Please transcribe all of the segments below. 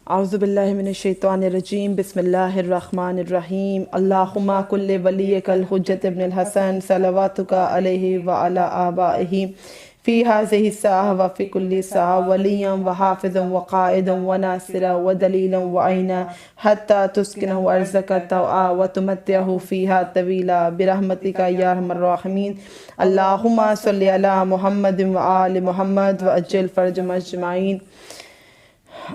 اعوذ باللہ من الشیطان الرجیم بسم اللہ الرحمن الرحیم اللہم کل ولیک الحجت ابن الحسن صلواتک علیہ وعلی آبائہ فی ہذہ الساعہ وفی کل ساعہ ولیا وحافظا وقائدا وناصرا ودلیلا وعینا حتی تسکنہ ارضک طوعا وتمتعہ فیہا طویلا برحمتک یا ارحم الراحمین اللہم صلی علی محمد وآل محمد وعجل فرجہم اجمعین۔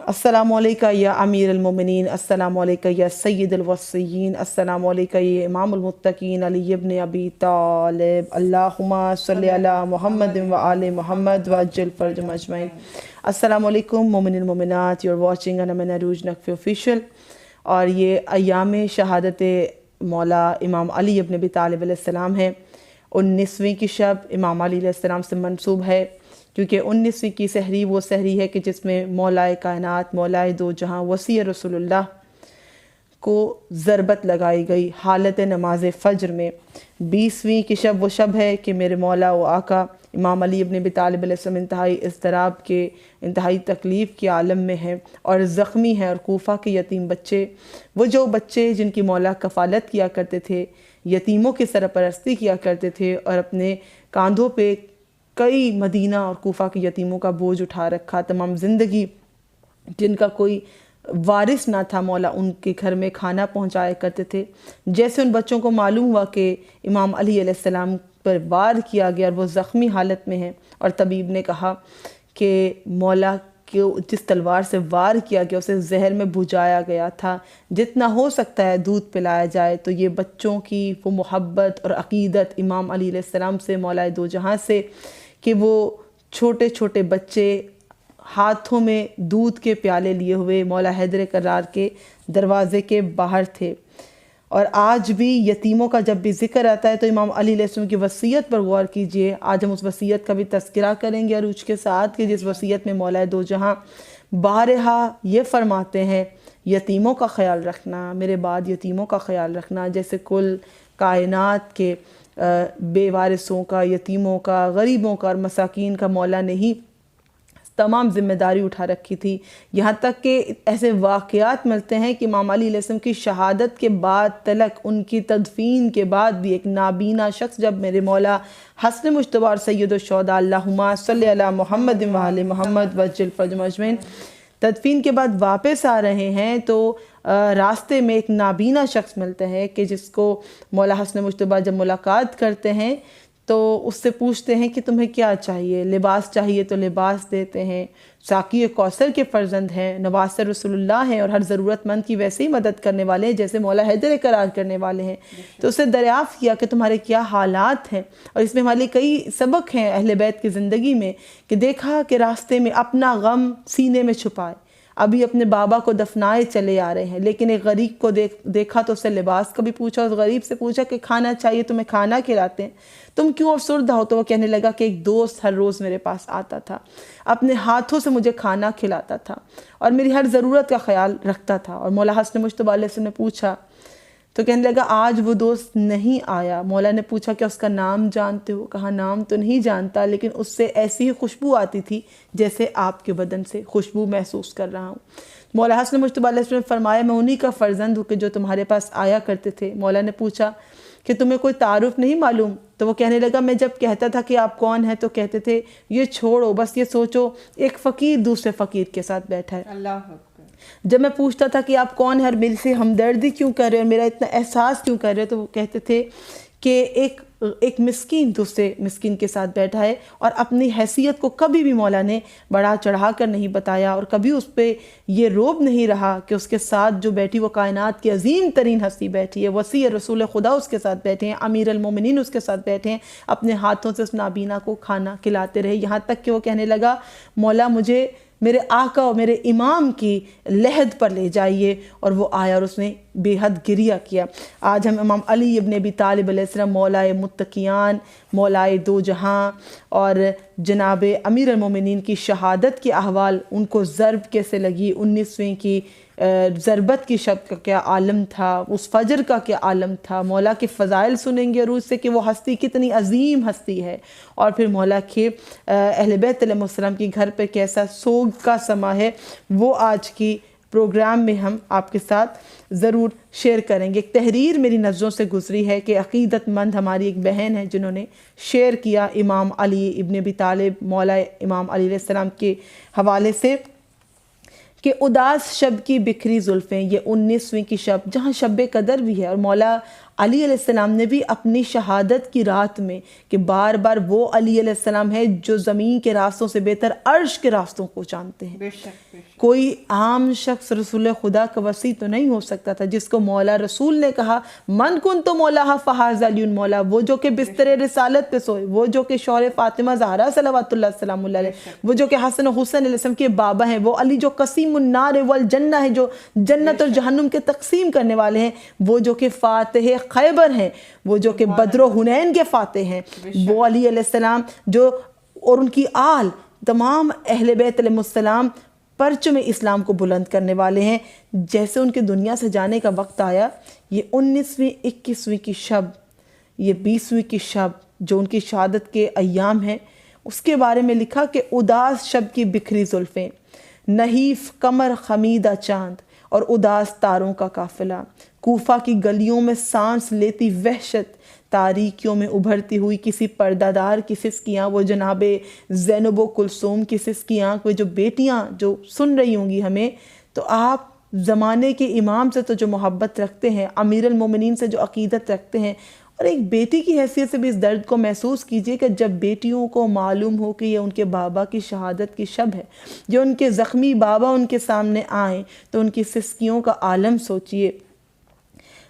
السلام علیکہ یا امیر المومنین، السلام علیکہ یا سید الوصیین، السلام علیکہ یا امام المتقین علی ابن ابی طالب، اللہم صلی علی محمد وآل محمد وعجل فرجہم اجمعین۔ السلام علیکم مومنین مومنات، یو آر واچنگ انمن عروج نقفی آفیشیل، اور یہ ایام شہادت مولا امام علی ابن ابی طالب علیہ السلام ہے۔ 19ویں کی شب امام علی علیہ السلام سے منسوب ہے، کیونکہ 19ویں کی سحری وہ سحری ہے کہ جس میں مولائے کائنات، مولائے دو جہاں، وسیع رسول اللہ کو ضربت لگائی گئی حالت نماز فجر میں۔ 20ویں کی شب وہ شب ہے کہ میرے مولا و آقا امام علی ابن ابی طالب علیہ السلام انتہائی اضطراب کے، انتہائی تکلیف کے عالم میں ہیں اور زخمی ہیں، اور کوفہ کے یتیم بچے، وہ جو بچے جن کی مولا کفالت کیا کرتے تھے، یتیموں کی سرپرستی کیا کرتے تھے، اور اپنے کاندھوں پہ کئی مدینہ اور کوفہ کے یتیموں کا بوجھ اٹھا رکھا، تمام زندگی جن کا کوئی وارث نہ تھا، مولا ان کے گھر میں کھانا پہنچایا کرتے تھے۔ جیسے ان بچوں کو معلوم ہوا کہ امام علی علیہ السلام پر وار کیا گیا اور وہ زخمی حالت میں ہیں، اور طبیب نے کہا کہ مولا کو جس تلوار سے وار کیا گیا اسے زہر میں بھجایا گیا تھا، جتنا ہو سکتا ہے دودھ پلایا جائے۔ تو یہ بچوں کی وہ محبت اور عقیدت امام علی علیہ السلام سے، مولائے دو جہاں سے، کہ وہ چھوٹے چھوٹے بچے ہاتھوں میں دودھ کے پیالے لیے ہوئے مولا حیدر کرار کے دروازے کے باہر تھے۔ اور آج بھی یتیموں کا جب بھی ذکر آتا ہے تو امام علی علیہ السلام کی وصیت پر غور کیجئے۔ آج ہم اس وصیت کا بھی تذکرہ کریں گے عروج کے ساتھ، کہ جس وصیت میں مولا دو جہاں بارہا یہ فرماتے ہیں، یتیموں کا خیال رکھنا، میرے بعد یتیموں کا خیال رکھنا، جیسے کل کائنات کے بے وارثوں کا، یتیموں کا، غریبوں کا اور مساکین کا مولا نے ہی تمام ذمہ داری اٹھا رکھی تھی۔ یہاں تک کہ ایسے واقعات ملتے ہیں کہ امام علی علیہ السلام کی شہادت کے بعد تلک، ان کی تدفین کے بعد بھی، ایک نابینا شخص جب میرے مولا حسن مجتبی اور سید الشہداء اللہم صلی علی محمد وآل محمد وعجل فرجہم اجمعین تدفین کے بعد واپس آ رہے ہیں، تو راستے میں ایک نابینا شخص ملتے ہیں کہ جس کو مولا حسن مجتبی جب ملاقات کرتے ہیں تو اس سے پوچھتے ہیں کہ تمہیں کیا چاہیے؟ لباس چاہیے تو لباس دیتے ہیں، ساقی کوثر کے فرزند ہیں، نواس رسول اللہ ہیں، اور ہر ضرورت مند کی ویسے ہی مدد کرنے والے ہیں جیسے مولا حیدر قرار کرنے والے ہیں۔ تو اس سے دریافت کیا کہ تمہارے کیا حالات ہیں، اور اس میں ہمارے کئی سبق ہیں اہل بیت کی زندگی میں، کہ دیکھا کہ راستے میں اپنا غم سینے میں چھپائے، ابھی اپنے بابا کو دفنائے چلے آ رہے ہیں، لیکن ایک غریب کو دیکھا تو اس سے لباس کا بھی پوچھا، اس غریب سے پوچھا کہ کھانا چاہیے، تمہیں کھانا کھلاتے ہیں، تم کیوں افسردہ ہو؟ تو وہ کہنے لگا کہ ایک دوست ہر روز میرے پاس آتا تھا، اپنے ہاتھوں سے مجھے کھانا کھلاتا تھا اور میری ہر ضرورت کا خیال رکھتا تھا۔ اور مولا حسن مجتبی علیہ السلام نے پوچھا تو کہنے لگا آج وہ دوست نہیں آیا۔ مولا نے پوچھا کہ اس کا نام جانتے ہو؟ کہا نام تو نہیں جانتا، لیکن اس سے ایسی ہی خوشبو آتی تھی جیسے آپ کے بدن سے خوشبو محسوس کر رہا ہوں۔ مولا حسن مجتبی علیہ السلام نے فرمایا میں انہی کا فرزند ہوں کہ جو تمہارے پاس آیا کرتے تھے۔ مولا نے پوچھا کہ تمہیں کوئی تعارف نہیں معلوم؟ تو وہ کہنے لگا میں جب کہتا تھا کہ آپ کون ہیں تو کہتے تھے یہ چھوڑو، بس یہ سوچو ایک فقیر دوسرے فقیر کے ساتھ بیٹھا ہے۔ اللہ اکبر۔ جب میں پوچھتا تھا کہ آپ کون ہیں اور میرے سے ہمدردی کیوں کر رہے ہیں اور میرا اتنا احساس کیوں کر رہے ہیں، تو وہ کہتے تھے کہ ایک مسکین دوسرے مسکین کے ساتھ بیٹھا ہے، اور اپنی حیثیت کو کبھی بھی مولا نے بڑھا چڑھا کر نہیں بتایا، اور کبھی اس پہ یہ روب نہیں رہا کہ اس کے ساتھ جو بیٹھی وہ کائنات کی عظیم ترین ہستی بیٹھی ہے، وسیع رسول خدا اس کے ساتھ بیٹھے ہیں، امیر المومنین اس کے ساتھ بیٹھے ہیں، اپنے ہاتھوں سے اس نابینا کو کھانا کھلاتے رہے، یہاں تک کہ وہ کہنے لگا مولا مجھے میرے آقا اور میرے امام کی لحد پر لے جائیے، اور وہ آیا اور اس نے بے حد گریہ کیا۔ آج ہم امام علی ابن ابی طالب علیہ السلام مولائے متقیان، مولائے دو جہاں اور جناب امیر المومنین کی شہادت کے احوال، ان کو ضرب کیسے لگی، 19ویں کی ضربت کی شب کا کیا عالم تھا، اس فجر کا کیا عالم تھا، مولا کے فضائل سنیں گے عروج سے کہ وہ ہستی کتنی عظیم ہستی ہے، اور پھر مولا کے اہل بیت علیہ السلام کی گھر پہ کیسا سوگ کا سما ہے، وہ آج کی پروگرام میں ہم آپ کے ساتھ ضرور شیئر کریں گے۔ ایک تحریر میری نظروں سے گزری ہے کہ عقیدت مند ہماری ایک بہن ہے جنہوں نے شیئر کیا امام علی ابن ابی طالب مولا امام علی علیہ السلام کے حوالے سے کہ اداس شب کی بکھری زلفیں، یہ 19ویں کی شب جہاں شب قدر بھی ہے، اور مولا علی علیہ السلام نے بھی اپنی شہادت کی رات میں کہ بار بار وہ علی علیہ السلام ہے جو زمین کے راستوں سے بہتر عرش کے راستوں کو جانتے ہیں۔ بے شک کوئی عام شخص رسول خدا کا وصی تو نہیں ہو سکتا تھا جس کو مولا رسول نے کہا من کن تو مولا فہذا علی مولا، وہ جو کہ بستر رسالت پہ سوئے، وہ جو کہ شوہر فاطمہ زہرا صلوات اللہ السلام علیہ، وہ جو کہ حسن و حسین علیہ السلام کے بابا ہیں، وہ علی جو قسیم النار والجنہ ہے، جو جنت اور جہنم کے تقسیم کرنے والے ہیں، وہ جو کہ فاتح خیبر ہیں، وہ جو کہ بدر و حنین کے فاتح ہیں، وہ علی علیہ السلام جو اور ان کی آل تمام اہل بیت علیہ السلام پرچم اسلام کو بلند کرنے والے ہیں۔ جیسے ان کے دنیا سے جانے کا وقت آیا، یہ 19ویں 21ویں کی شب، یہ 20ویں کی شب جو ان کی شہادت کے ایام ہیں، اس کے بارے میں لکھا کہ اداس شب کی بکھری زلفیں، نحیف قمر خمیدہ چاند اور اداس تاروں کا قافلہ، کوفہ کی گلیوں میں سانس لیتی وحشت، تاریکیوں میں ابھرتی ہوئی کسی پردہ دار کی سسکیاں، وہ جناب زینب و کلثوم کی سسکیاں، وہ جو بیٹیاں جو سن رہی ہوں گی ہمیں، تو آپ زمانے کے امام سے تو جو محبت رکھتے ہیں، امیر المومنین سے جو عقیدت رکھتے ہیں، اور ایک بیٹی کی حیثیت سے بھی اس درد کو محسوس کیجئے کہ جب بیٹیوں کو معلوم ہو کہ یہ ان کے بابا کی شہادت کی شب ہے، جو ان کے زخمی بابا ان کے سامنے آئیں، تو ان کی سسکیوں کا عالم سوچئے۔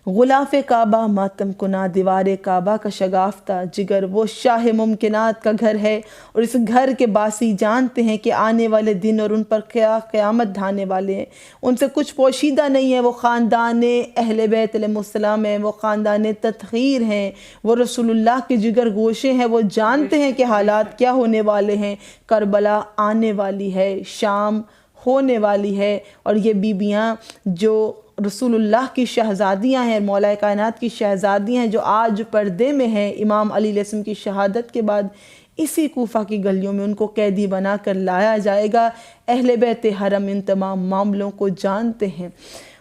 غلاف کعبہ ماتم کنا، دیوار کعبہ کا شگافتہ جگر، وہ شاہ ممکنات کا گھر ہے، اور اس گھر کے باسی جانتے ہیں کہ آنے والے دن اور ان پر کیا قیامت ڈھانے والے ہیں۔ ان سے کچھ پوشیدہ نہیں ہے، وہ خاندان اہل بیت علیہ السلام ہیں، وہ خاندان تطہیر ہیں، وہ رسول اللہ کے جگر گوشے ہیں، وہ جانتے ہیں کہ حالات کیا ہونے والے ہیں۔ کربلا آنے والی ہے، شام ہونے والی ہے، اور یہ بیبیاں جو رسول اللہ کی شہزادیاں ہیں، مولا کائنات کی شہزادیاں ہیں، جو آج پردے میں ہیں امام علی علیہ السلام کی شہادت کے بعد، اسی کوفہ کی گلیوں میں ان کو قیدی بنا کر لایا جائے گا۔ اہل بیت حرم ان تمام معاملوں کو جانتے ہیں،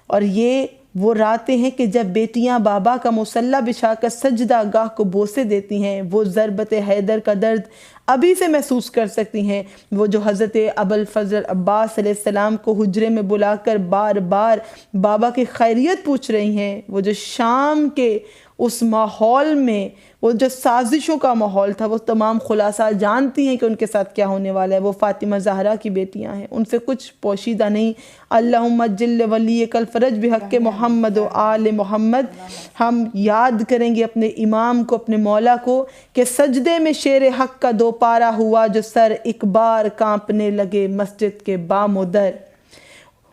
اور یہ وہ راتیں ہیں کہ جب بیٹیاں بابا کا مصلی بچھا کر سجدہ گاہ کو بوسے دیتی ہیں، وہ ضربت حیدر کا درد ابھی سے محسوس کر سکتی ہیں، وہ جو حضرت ابوالفضل عباس علیہ السلام کو حجرے میں بلا کر بار بار بابا کی خیریت پوچھ رہی ہیں، وہ جو شام کے اس ماحول میں، وہ جو سازشوں کا ماحول تھا، وہ تمام خلاصہ جانتی ہیں کہ ان کے ساتھ کیا ہونے والا ہے۔ وہ فاطمہ زہرا کی بیٹیاں ہیں، ان سے کچھ پوشیدہ نہیں۔ اللہم جل ولیک الفرج بحق محمد و آل محمد۔ ہم یاد کریں گے اپنے امام کو، اپنے مولا کو، کہ سجدے میں شیر حق کا دوپارہ ہوا جو سر ایک بار کانپنے لگے مسجد کے بام و در،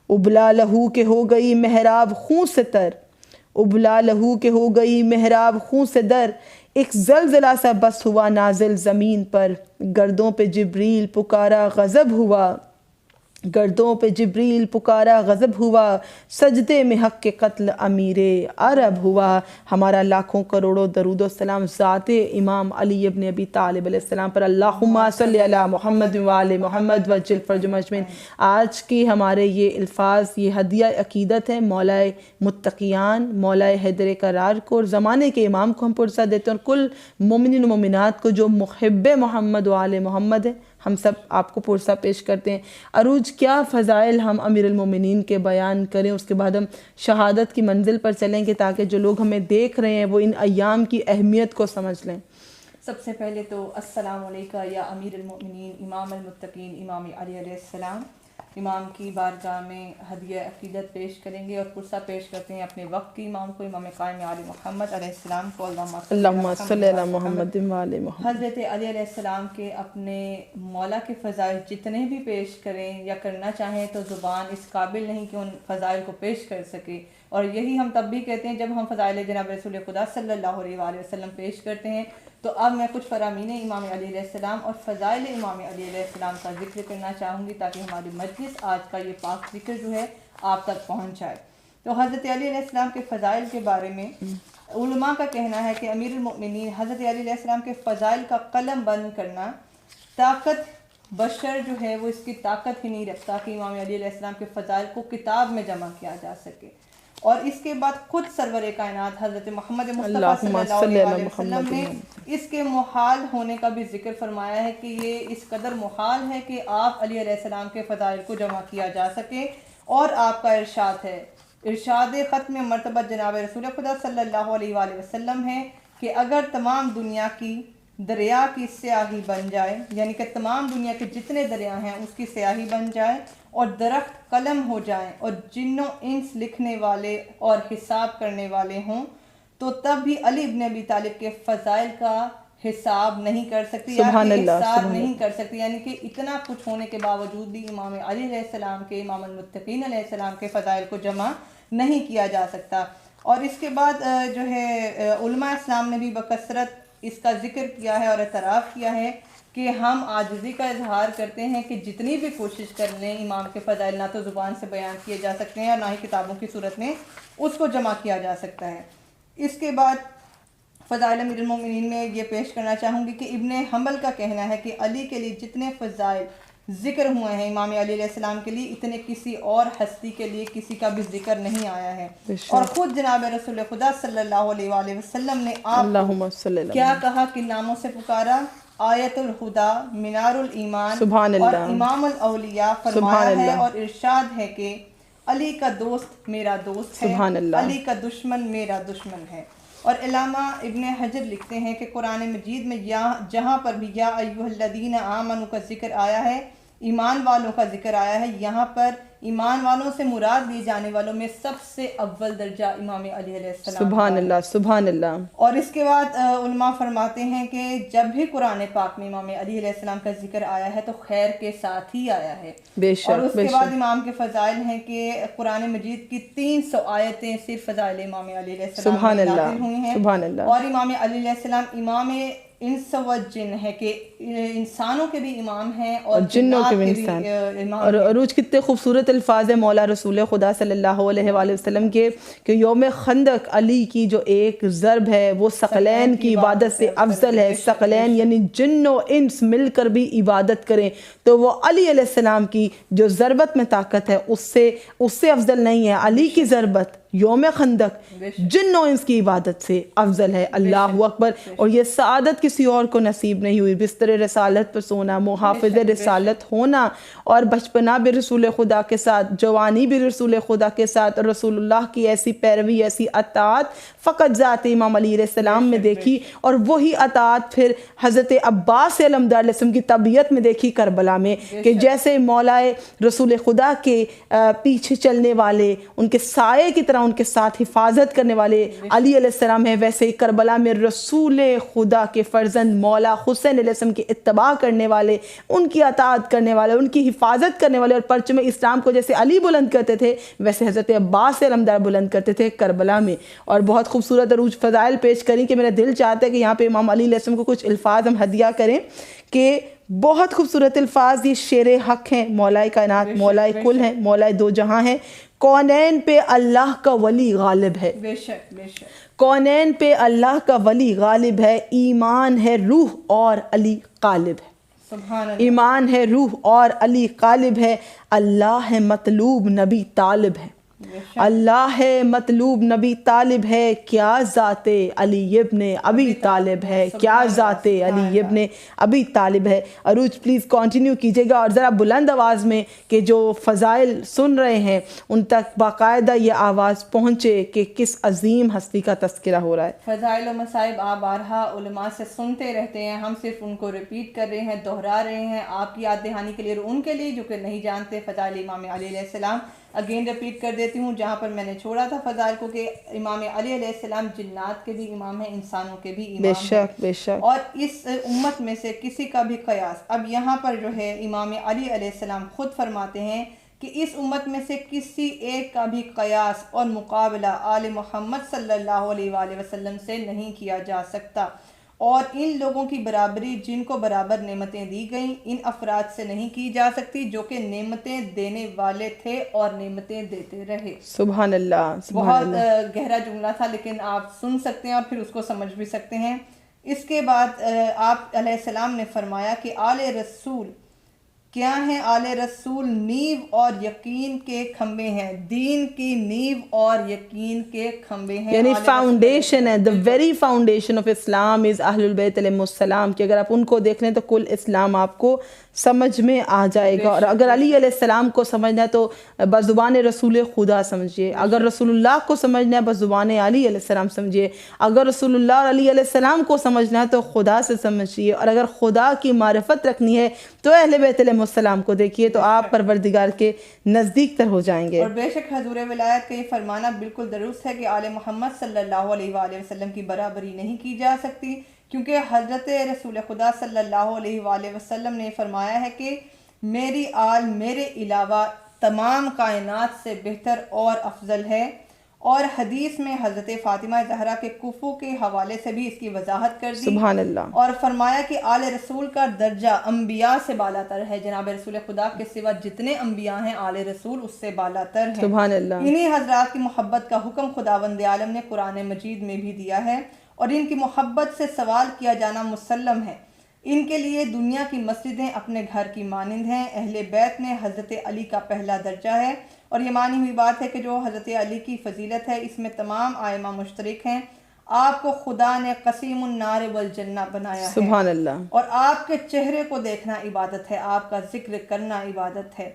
ابلا لہو کے ہو گئی محراب خون سے تر، ابلا لہو کے ہو گئی محراب خون سے در، ایک زلزلہ سا بس ہوا نازل زمین پر، گردوں پہ جبریل پکارا غضب ہوا، گردوں پہ جبریل پکارا غضب ہوا، سجدے میں حق کے قتل امیر عرب ہوا۔ ہمارا لاکھوں کروڑوں درود و سلام ذات امام علی ابن ابی طالب علیہ السلام پر، اللہم صلی علی محمد وآل محمد وجل فرجہم اجمعین۔ آج کی ہمارے یہ الفاظ، یہ ہدیہ عقیدت ہے مولا متقیان، مولا حیدر کرار کو، اور زمانے کے امام کو ہم پرسہ دیتے ہیں، اور کل مومنین و مومنات کو جو محب محمد وآل محمد ہیں، ہم سب آپ کو پرسہ پیش کرتے ہیں۔ عروج کیا فضائل ہم امیر المومنین کے بیان کریں، اس کے بعد ہم شہادت کی منزل پر چلیں گے تاکہ جو لوگ ہمیں دیکھ رہے ہیں وہ ان ایام کی اہمیت کو سمجھ لیں۔ سب سے پہلے تو السلام علیکہ یا امیر المؤمنین امام المتقین امام علی علیہ السلام۔ امام کی بارگاہ میں ہدیہ عقیدت پیش کریں گے اور پرسہ پیش کرتے ہیں اپنے وقت کے امام کو، امام قائم علی محمد علیہ السلام کو۔ اللہم صلی علی محمد وآل محمد۔ حضرت علی علیہ السلام کے اپنے مولا کے فضائل جتنے بھی پیش کریں یا کرنا چاہیں تو زبان اس قابل نہیں کہ ان فضائل کو پیش کر سکے، اور یہی ہم تب بھی کہتے ہیں جب ہم فضائل جناب رسول خدا صلی اللہ علیہ وآلہ وسلم پیش کرتے ہیں۔ تو اب میں کچھ فرامین امام علی علیہ السلام اور فضائل امام علی علیہ السلام کا ذکر کرنا چاہوں گی تاکہ ہماری مجلس آج کا یہ پاک ذکر جو ہے آپ تک پہنچ جائے۔ تو حضرت علی علیہ السلام کے فضائل کے بارے میں علماء کا کہنا ہے کہ امیر المؤمنین حضرت علی علیہ السلام کے فضائل کا قلم بند کرنا طاقت بشر جو ہے وہ اس کی طاقت ہی نہیں رکھتا کہ امام علی علیہ السلام کے فضائل کو کتاب میں جمع کیا جا سکے. اور اس کے بعد خود سرور کائنات حضرت محمد مصطفیٰ صلی اللہ علیہ وسلم نے اس کے محال ہونے کا بھی ذکر فرمایا ہے کہ یہ اس قدر محال ہے کہ آپ علی علیہ السلام کے فضائل کو جمع کیا جا سکے. اور آپ کا ارشاد ہے، ارشاد ختم مرتبہ جناب رسول خدا صلی اللہ علیہ وآلہ وسلم ہے کہ اگر تمام دنیا کی دریا کی سیاہی بن جائے، یعنی کہ تمام دنیا کے جتنے دریا ہیں اس کی سیاہی بن جائے، اور درخت قلم ہو جائیں، اور جن و انس لکھنے والے اور حساب کرنے والے ہوں، تو تب بھی علی ابن ابی طالب کے فضائل کا حساب نہیں کر سکتی یا احصار نہیں کر سکتی. یعنی کہ اتنا کچھ ہونے کے باوجود بھی امام علی علیہ السلام کے، امام المتقین علیہ السلام کے فضائل کو جمع نہیں کیا جا سکتا. اور اس کے بعد جو ہے علماء اسلام نے بھی بکثرت اس کا ذکر کیا ہے اور اعتراف کیا ہے کہ ہم عاجزی کا اظہار کرتے ہیں کہ جتنی بھی کوشش کر لیں امام کے فضائل نہ تو زبان سے بیان کیے جا سکتے ہیں اور نہ ہی کتابوں کی صورت میں اس کو جمع کیا جا سکتا ہے. اس کے بعد فضائل امیر المومنین میں یہ پیش کرنا چاہوں گی کہ ابن حنبل کا کہنا ہے کہ علی کے لیے جتنے فضائل ذکر ہوئے ہیں امام علی علیہ السلام کے لیے، اتنے کسی اور ہستی کے لیے کسی کا بھی ذکر نہیں آیا ہے. اور خود جناب رسول خدا صلی اللہ علیہ وآلہ وسلم نے آپ کیا کہا کہ ناموں سے پکارا، آیت الہدا، منار الایمان اور امام الاولیاء فرمایا ہے. اور ارشاد ہے کہ علی کا دوست میرا دوست ہے، علی کا دشمن میرا دشمن ہے. اور علامہ ابن حجر لکھتے ہیں کہ قرآن مجید میں جہاں پر بھی یا ایھا الذین آمنوا کا ذکر آیا ہے، ایمان والوں کا ذکر آیا ہے، یہاں پر ایمان والوں سے مراد لیے جانے والوں میں سب سے اول درجہ امام علی علیہ السلام. سبحان اللہ، سبحان اللہ. اور اس کے بعد علماء فرماتے ہیں کہ جب بھی قرآن پاک میں امام علی علیہ السلام کا ذکر آیا ہے تو خیر کے ساتھ ہی آیا ہے. اور اس کے بعد امام کے فضائل ہیں کہ قرآن مجید کی 300 آیتیں صرف فضائل امام علی علیہ السلام میں نازل ہوئی ہیں. سبحان اللہ. اور امام علی علیہ السلام امام انس و جن ہے کہ انسانوں کے بھی امام ہیں اور جنوں کے بھی انسان. اور عروج کتنے خوبصورت الفاظ ہیں مولا رسول خدا صلی اللہ علیہ وآلہ وسلم کے کہ یوم خندق علی کی جو ایک ضرب ہے وہ ثقلین کی عبادت سے افضل ہے. ثقلین یعنی جن و انس مل کر بھی عبادت کریں تو وہ علی علیہ السلام کی جو ضربت میں طاقت ہے اس سے افضل نہیں ہے. علی کی ضربت یوم خندق جن و انس کی عبادت سے افضل ہے. اللہ اکبر. اور یہ سعادت کسی اور کو نصیب نہیں ہوئی. بستر رسالت پر سونا، محافظ رسالت ہونا، اور بچپنا بھی رسول خدا کے ساتھ، جوانی بھی رسول خدا کے ساتھ، اور رسول اللہ کی ایسی پیروی، ایسی اطاعت فقط ذات امام علی علیہ السلام میں دیکھی. اور وہی اطاعت پھر حضرت عباس علمدار علیہ السلام کی طبیعت میں دیکھی کربلا میں کہ جیسے مولا رسول خدا کے پیچھے چلنے والے، ان کے سائے کی طرح ان کے ساتھ حفاظت کرنے والے علی علیہ السلام ہیں، ویسے ہی کربلا میں رسول خدا کے فرزند مولا حسین علیہ السلام کی اتباع کرنے والے، ان کی اطاعت کرنے والے، ان کی حفاظت کرنے والے، اور پرچم اسلام کو جیسے علی بلند کرتے تھے ویسے حضرت عباس علمدار بلند کرتے تھے کربلا میں. اور بہت خوبصورت عروج فضائل پیش کریں کہ میرا دل چاہتا ہے کہ یہاں پہ امام علی علیہ السلام کو کچھ الفاظ ہم ہدیہ کریں کہ بہت خوبصورت الفاظ. یہ شیر حق ہیں، مولا کائنات، مولا کل ہیں، مولا دو جہاں ہیں. کونین پہ اللہ کا ولی غالب ہے، بے شک بے شک. کونین پہ اللہ کا ولی غالب ہے. ایمان ہے روح اور علی غالب ہے. سبحان اللہ. ایمان ہے روح اور علی غالب ہے. اللہ ہے مطلوب نبی طالب ہے، اللہ ہے مطلوب نبی طالب ہے. کیا ذات علی ابن ابی طالب ہے، کیا ذات علی ابن ابی طالب ہے. عروج پلیز کنٹینیو کیجیے گا اور ذرا بلند آواز میں کہ جو فضائل سن رہے ہیں ان تک باقاعدہ یہ آواز پہنچے کہ کس عظیم ہستی کا تذکرہ ہو رہا ہے. فضائل و مصائب آپ بارہا علماء سے سنتے رہتے ہیں، ہم صرف ان کو ریپیٹ کر رہے ہیں، دہرا رہے ہیں آپ کی یاد دہانی کے لیے اور ان کے لیے جو کہ نہیں جانتے فضائل امام علی علیہ السلام. اگین ریپیٹ کر دیتی ہوں جہاں پر میں نے چھوڑا تھا فضائل کو کہ امام علی علیہ السلام جنات کے بھی امام ہیں، انسانوں کے بھی امام ہیں. بے شک بے شک. اور اس امت میں سے کسی کا بھی قیاس، اب یہاں پر جو ہے امام علی علیہ السلام خود فرماتے ہیں کہ اس امت میں سے کسی ایک کا بھی قیاس اور مقابلہ آل محمد صلی اللہ علیہ وآلہ وسلم سے نہیں کیا جا سکتا. اور ان لوگوں کی برابری جن کو برابر نعمتیں دی گئیں ان افراد سے نہیں کی جا سکتی جو کہ نعمتیں دینے والے تھے اور نعمتیں دیتے رہے. سبحان اللہ. بہت گہرا جملہ تھا لیکن آپ سن سکتے ہیں اور پھر اس کو سمجھ بھی سکتے ہیں. اس کے بعد آپ علیہ السلام نے فرمایا کہ آل رسول کیا ہیں آل رسول؟ نیو اور یقین کے کھمبے ہیں، دین کی نیو اور یقین کے کھمبے ہیں. یعنی آل رسول فاؤنڈیشن ہے، دا ویری فاؤنڈیشن آف اسلام از اہل البیت علیہم السلام، کہ اگر آپ ان کو دیکھ لیں تو کل اسلام آپ کو سمجھ میں آ جائے گا. اور اگر علی علیہ السلام کو سمجھنا ہے تو بزبان رسول خدا سمجھیے، اگر رسول اللہ کو سمجھنا ہے بزبان علی علیہ السلام سمجھیے، اگر رسول اللہ اور علی علیہ السلام کو سمجھنا ہے تو خدا سے سمجھیے، اور اگر خدا کی معرفت رکھنی ہے تو اہل بیت علیہ السلام کو دیکھیے تو آپ پروردگار کے نزدیک تر ہو جائیں گے. اور بے شک حضور ولایت کا یہ فرمانا بالکل درست ہے کہ آل محمد صلی اللہ علیہ وآلہ وسلم کی برابری نہیں کی جا سکتی، کیونکہ حضرت رسول خدا صلی اللہ علیہ وآلہ وسلم نے فرمایا ہے کہ میری آل میرے علاوہ تمام کائنات سے بہتر اور افضل ہے. اور حدیث میں حضرت فاطمہ زہرا کے کفو کے حوالے سے بھی اس کی وضاحت کر دی. سبحان اللہ. اور فرمایا کہ آل رسول کا درجہ انبیاء سے بالا تر ہے. جناب رسول خدا کے سوا جتنے انبیاء ہیں آل رسول اس سے بالا تر ہیں. سبحان اللہ. انہی حضرات کی محبت کا حکم خداوند عالم نے قرآن مجید میں بھی دیا ہے، اور ان کی محبت سے سوال کیا جانا مسلم ہے. ان کے لیے دنیا کی مسجدیں اپنے گھر کی مانند ہیں. اہل بیت میں حضرت علی کا پہلا درجہ ہے، اور یہ مانی ہوئی بات ہے کہ جو حضرت علی کی فضیلت ہے اس میں تمام آئمہ مشترک ہیں. آپ کو خدا نے قسیم النار والجنہ بنایا ہے. سبحان اللہ. اور آپ کے چہرے کو دیکھنا عبادت ہے، آپ کا ذکر کرنا عبادت ہے،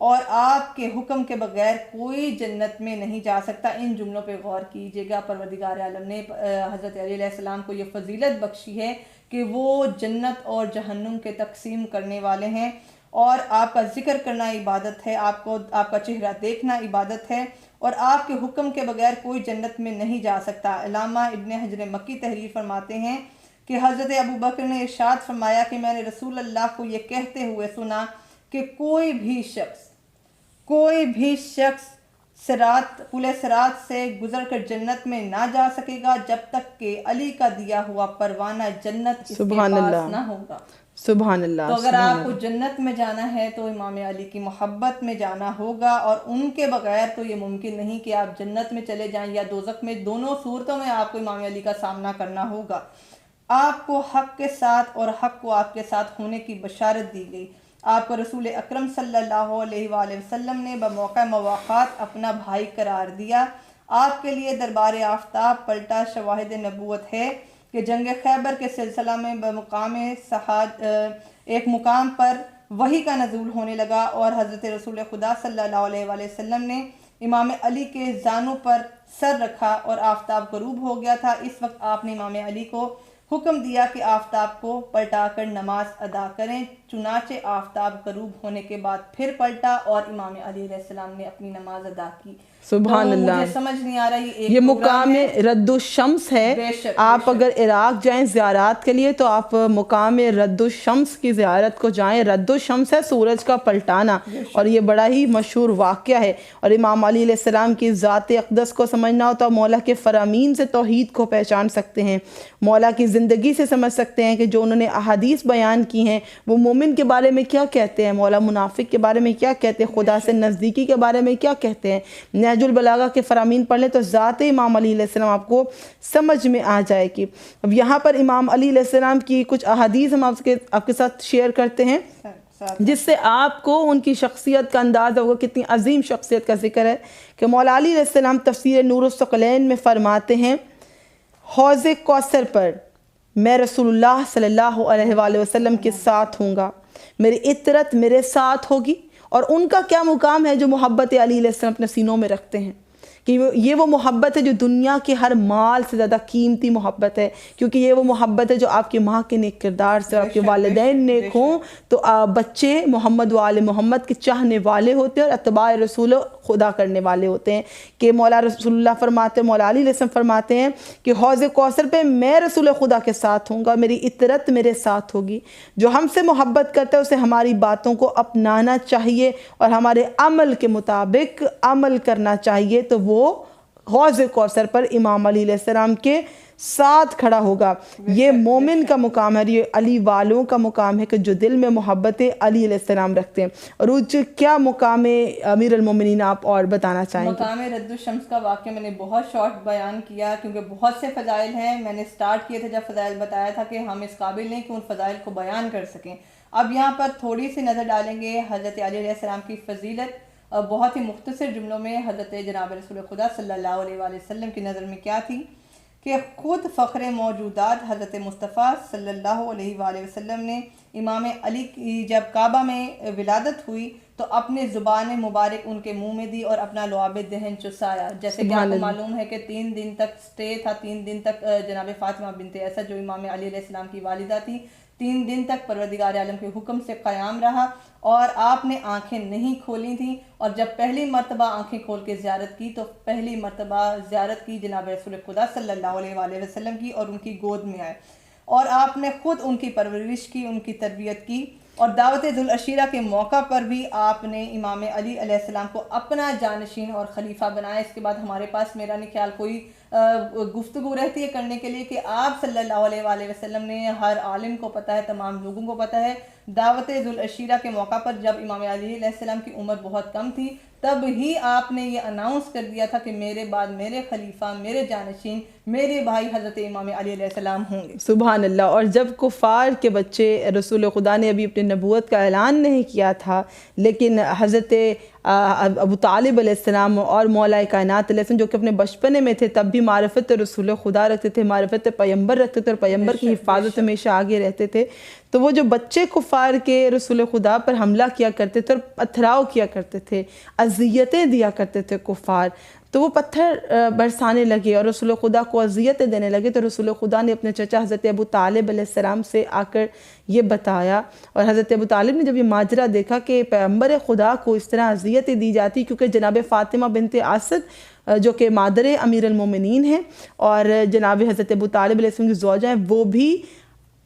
اور آپ کے حکم کے بغیر کوئی جنت میں نہیں جا سکتا. ان جملوں پہ غور کیجیے گا. پروردگار عالم نے حضرت علی علیہ السلام کو یہ فضیلت بخشی ہے کہ وہ جنت اور جہنم کے تقسیم کرنے والے ہیں، اور آپ کا ذکر کرنا عبادت ہے، آپ کا چہرہ دیکھنا عبادت ہے، اور آپ کے حکم کے بغیر کوئی جنت میں نہیں جا سکتا. علامہ ابن حجر مکی تحریر فرماتے ہیں کہ حضرت ابو بکر نے ارشاد فرمایا کہ میں نے رسول اللہ کو یہ کہتے ہوئے سنا کہ کوئی بھی شخص پل صراط سے گزر کر جنت میں نہ جا سکے گا جب تک کہ علی کا دیا ہوا پروانہ جنت اس کے پاس نہ ہوگا. سبحان اللہ. تو اگر آپ کو جنت میں جانا ہے تو امام علی کی محبت میں جانا ہوگا، اور ان کے بغیر تو یہ ممکن نہیں کہ آپ جنت میں چلے جائیں یا دوزخ میں. دونوں صورتوں میں آپ کو امام علی کا سامنا کرنا ہوگا. آپ کو حق کے ساتھ اور حق کو آپ کے ساتھ ہونے کی بشارت دی گئی. آپ کو رسول اکرم صلی اللہ علیہ وآلہ وسلم نے بموقع مواقعات اپنا بھائی قرار دیا. آپ کے لیے دربار آفتاب پلٹا شواہد نبوت ہے کہ جنگ خیبر کے سلسلہ میں بمقام سحاج ایک مقام پر وحی کا نزول ہونے لگا، اور حضرت رسول خدا صلی اللہ علیہ وآلہ وسلم نے امام علی کے زانوں پر سر رکھا اور آفتاب غروب ہو گیا تھا. اس وقت آپ نے امام علی کو حکم دیا کہ آفتاب کو پلٹا کر نماز ادا کریں. چنانچہ آفتاب غروب ہونے کے بعد پھر پلٹا اور امام علی علیہ السلام نے اپنی نماز ادا کی. سبحان اللہ. مجھے سمجھ نہیں آ رہا یہ مقام رد الشمس ہے. آپ اگر عراق جائیں زیارات کے لیے تو آپ مقام رد الشمس کی زیارت کو جائیں. رد الشمس ہے سورج کا پلٹانا، اور یہ بڑا ہی مشہور واقعہ ہے. اور امام علی علیہ السلام کی ذات اقدس کو سمجھنا ہو تو مولا کے فرامین سے توحید کو پہچان سکتے ہیں، مولا کی زندگی سے سمجھ سکتے ہیں کہ جو انہوں نے احادیث بیان کی ہیں وہ مومن کے بارے میں کیا کہتے ہیں، مولا منافق کے بارے میں کیا کہتے ہیں، خدا سے نزدیکی کے بارے میں کیا کہتے ہیں. نہج البلاغہ کے فرامین پڑھ لیں تو ذات امام علی علیہ السلام آپ کو سمجھ میں آ جائے گی. اب یہاں پر امام علی علیہ السلام کی کچھ احادیث ہم آپ کے ساتھ شیئر کرتے ہیں جس سے آپ کو ان کی شخصیت کا اندازہ ہوگا کتنی عظیم شخصیت کا ذکر ہے. کہ مولا علی علیہ السلام تفسیر نور الثقلین میں فرماتے ہیں حوض کوثر پر میں رسول اللہ صلی اللہ علیہ وآلہ وسلم کے ساتھ ہوں گا، میری عطرت میرے ساتھ ہوگی. اور ان کا کیا مقام ہے جو محبت علی علیہ السلام اپنے سینوں میں رکھتے ہیں، کہ یہ وہ محبت ہے جو دنیا کے ہر مال سے زیادہ قیمتی محبت ہے، کیونکہ یہ وہ محبت ہے جو آپ کی ماں کے نیک کردار سے، آپ کے والدین نیک ہوں تو بچے محمد و آل محمد کے چاہنے والے ہوتے ہیں اور اتباع رسول خدا کرنے والے ہوتے ہیں. کہ مولا رسول اللہ فرماتے ہیں، مولا علی علیہ السلام فرماتے ہیں کہ حوض کوثر پہ میں رسول خدا کے ساتھ ہوں گا، میری عطرت میرے ساتھ ہوگی. جو ہم سے محبت کرتا ہے اسے ہماری باتوں کو اپنانا چاہیے اور ہمارے عمل کے مطابق عمل کرنا چاہیے، تو وہ حوض کوثر پر امام علی علیہ السلام کے ساتھ کھڑا ہوگا. یہ مومن کا مقام ہے، یہ علی والوں کا مقام ہے کہ جو دل میں محبت علی علیہ السلام رکھتے ہیں. عروج کیا مقام امیر المومنین آپ اور بتانا چاہیں گے؟ مقام رد الشمس کا واقعہ میں نے بہت شارٹ بیان کیا کیونکہ بہت سے فضائل ہیں. میں نے سٹارٹ کیے تھے جب فضائل بتایا تھا کہ ہم اس قابل نہیں کہ ان فضائل کو بیان کر سکیں. اب یہاں پر تھوڑی سی نظر ڈالیں گے حضرت علی علیہ السلام کی فضیلت بہت ہی مختصر جملوں میں حضرت جناب رسول خدا صلی اللہ علیہ وآلہ وسلم کی نظر میں کیا تھی کہ خود فخر موجودات حضرت مصطفیٰ صلی اللہ علیہ وآلہ وسلم نے امام علی کی جب کعبہ میں ولادت ہوئی تو اپنے زبان مبارک ان کے منہ میں دی اور اپنا لعاب دہن چسایا. جیسے کہ آپ کو معلوم ہے کہ 3 دن تک سٹے تھا, 3 دن تک جناب فاطمہ بنت اسد جو امام علی علیہ السلام کی والدہ تھی 3 دن تک پروردگار عالم کے حکم سے قیام رہا اور آپ نے آنکھیں نہیں کھولی تھیں, اور جب پہلی مرتبہ آنکھیں کھول کے زیارت کی تو پہلی مرتبہ زیارت کی جناب رسول خدا صلی اللہ علیہ وآلہ وسلم کی اور ان کی گود میں آئے, اور آپ نے خود ان کی پرورش کی, ان کی تربیت کی, اور دعوت ذوالعشیرہ کے موقع پر بھی آپ نے امام علی علیہ السلام کو اپنا جانشین اور خلیفہ بنایا. اس کے بعد ہمارے پاس میرا نہیں خیال کوئی گفتگو رہتی ہے کرنے کے لیے کہ آپ صلی اللہ علیہ وآلہ وسلم نے, ہر عالم کو پتہ ہے, تمام لوگوں کو پتہ ہے, دعوت ذوالعشیرہ کے موقع پر جب امام علی علیہ السلام کی عمر بہت کم تھی تب ہی آپ نے یہ اناؤنس کر دیا تھا کہ میرے بعد میرے خلیفہ, میرے جانشین, میرے بھائی حضرت امام علی علیہ السلام ہوں گے. سبحان اللہ. اور جب کفار کے بچے, رسول خدا نے ابھی اپنی نبوت کا اعلان نہیں کیا تھا, لیکن حضرت ابو طالب علیہ السلام اور مولا کائنات علیہ السلام جو کہ اپنے بچپنے میں تھے تب بھی معرفت رسول خدا رکھتے تھے, معرفت پیغمبر رکھتے تھے, اور پیغمبر کی حفاظت ہمیشہ آگے رہتے تھے. تو وہ جو بچے کفار کے رسول خدا پر حملہ کیا کرتے تھے اور پتھراؤ کیا کرتے تھے, اذیتیں دیا کرتے تھے کفار, تو وہ پتھر برسانے لگے اور رسول خدا کو اذیتیں دینے لگے. تو رسول خدا نے اپنے چچا حضرت ابو طالب علیہ السلام سے آ کر یہ بتایا, اور حضرت ابو طالب نے جب یہ ماجرا دیکھا کہ پیغمبر خدا کو اس طرح اذیتیں دی جاتی, کیونکہ جناب فاطمہ بنت اسد جو کہ مادر امیر المومنین ہیں اور جناب حضرت ابو طالب علیہ السلام کی زوجہ ہیں, وہ بھی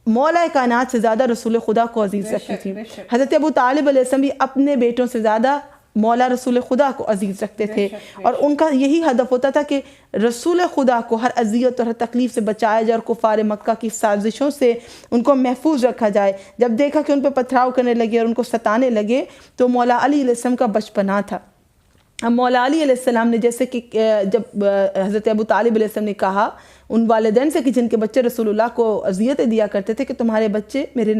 مولا کائنات سے زیادہ رسول خدا کو عزیز رکھتی تھی. حضرت ابو طالب علیہ السلام بھی اپنے بیٹوں سے زیادہ مولا رسول خدا کو عزیز رکھتے تھے, اور ان کا یہی ہدف ہوتا تھا کہ رسول خدا کو ہر اذیت اور ہر تکلیف سے بچایا جائے اور کفار مکہ کی سازشوں سے ان کو محفوظ رکھا جائے. جب دیکھا کہ ان پہ پتھراؤ کرنے لگے اور ان کو ستانے لگے تو مولا علی علیہ السلام کا بچپنا تھا. اب مولا علی علیہ السلام نے جیسے کہ جب حضرت ابو طالب علیہ السلام نے کہا ان والدین سے کہ جن کے بچے رسول اللہ کو اذیتیں دیا کرتے تھے کہ تمہارے بچے میرے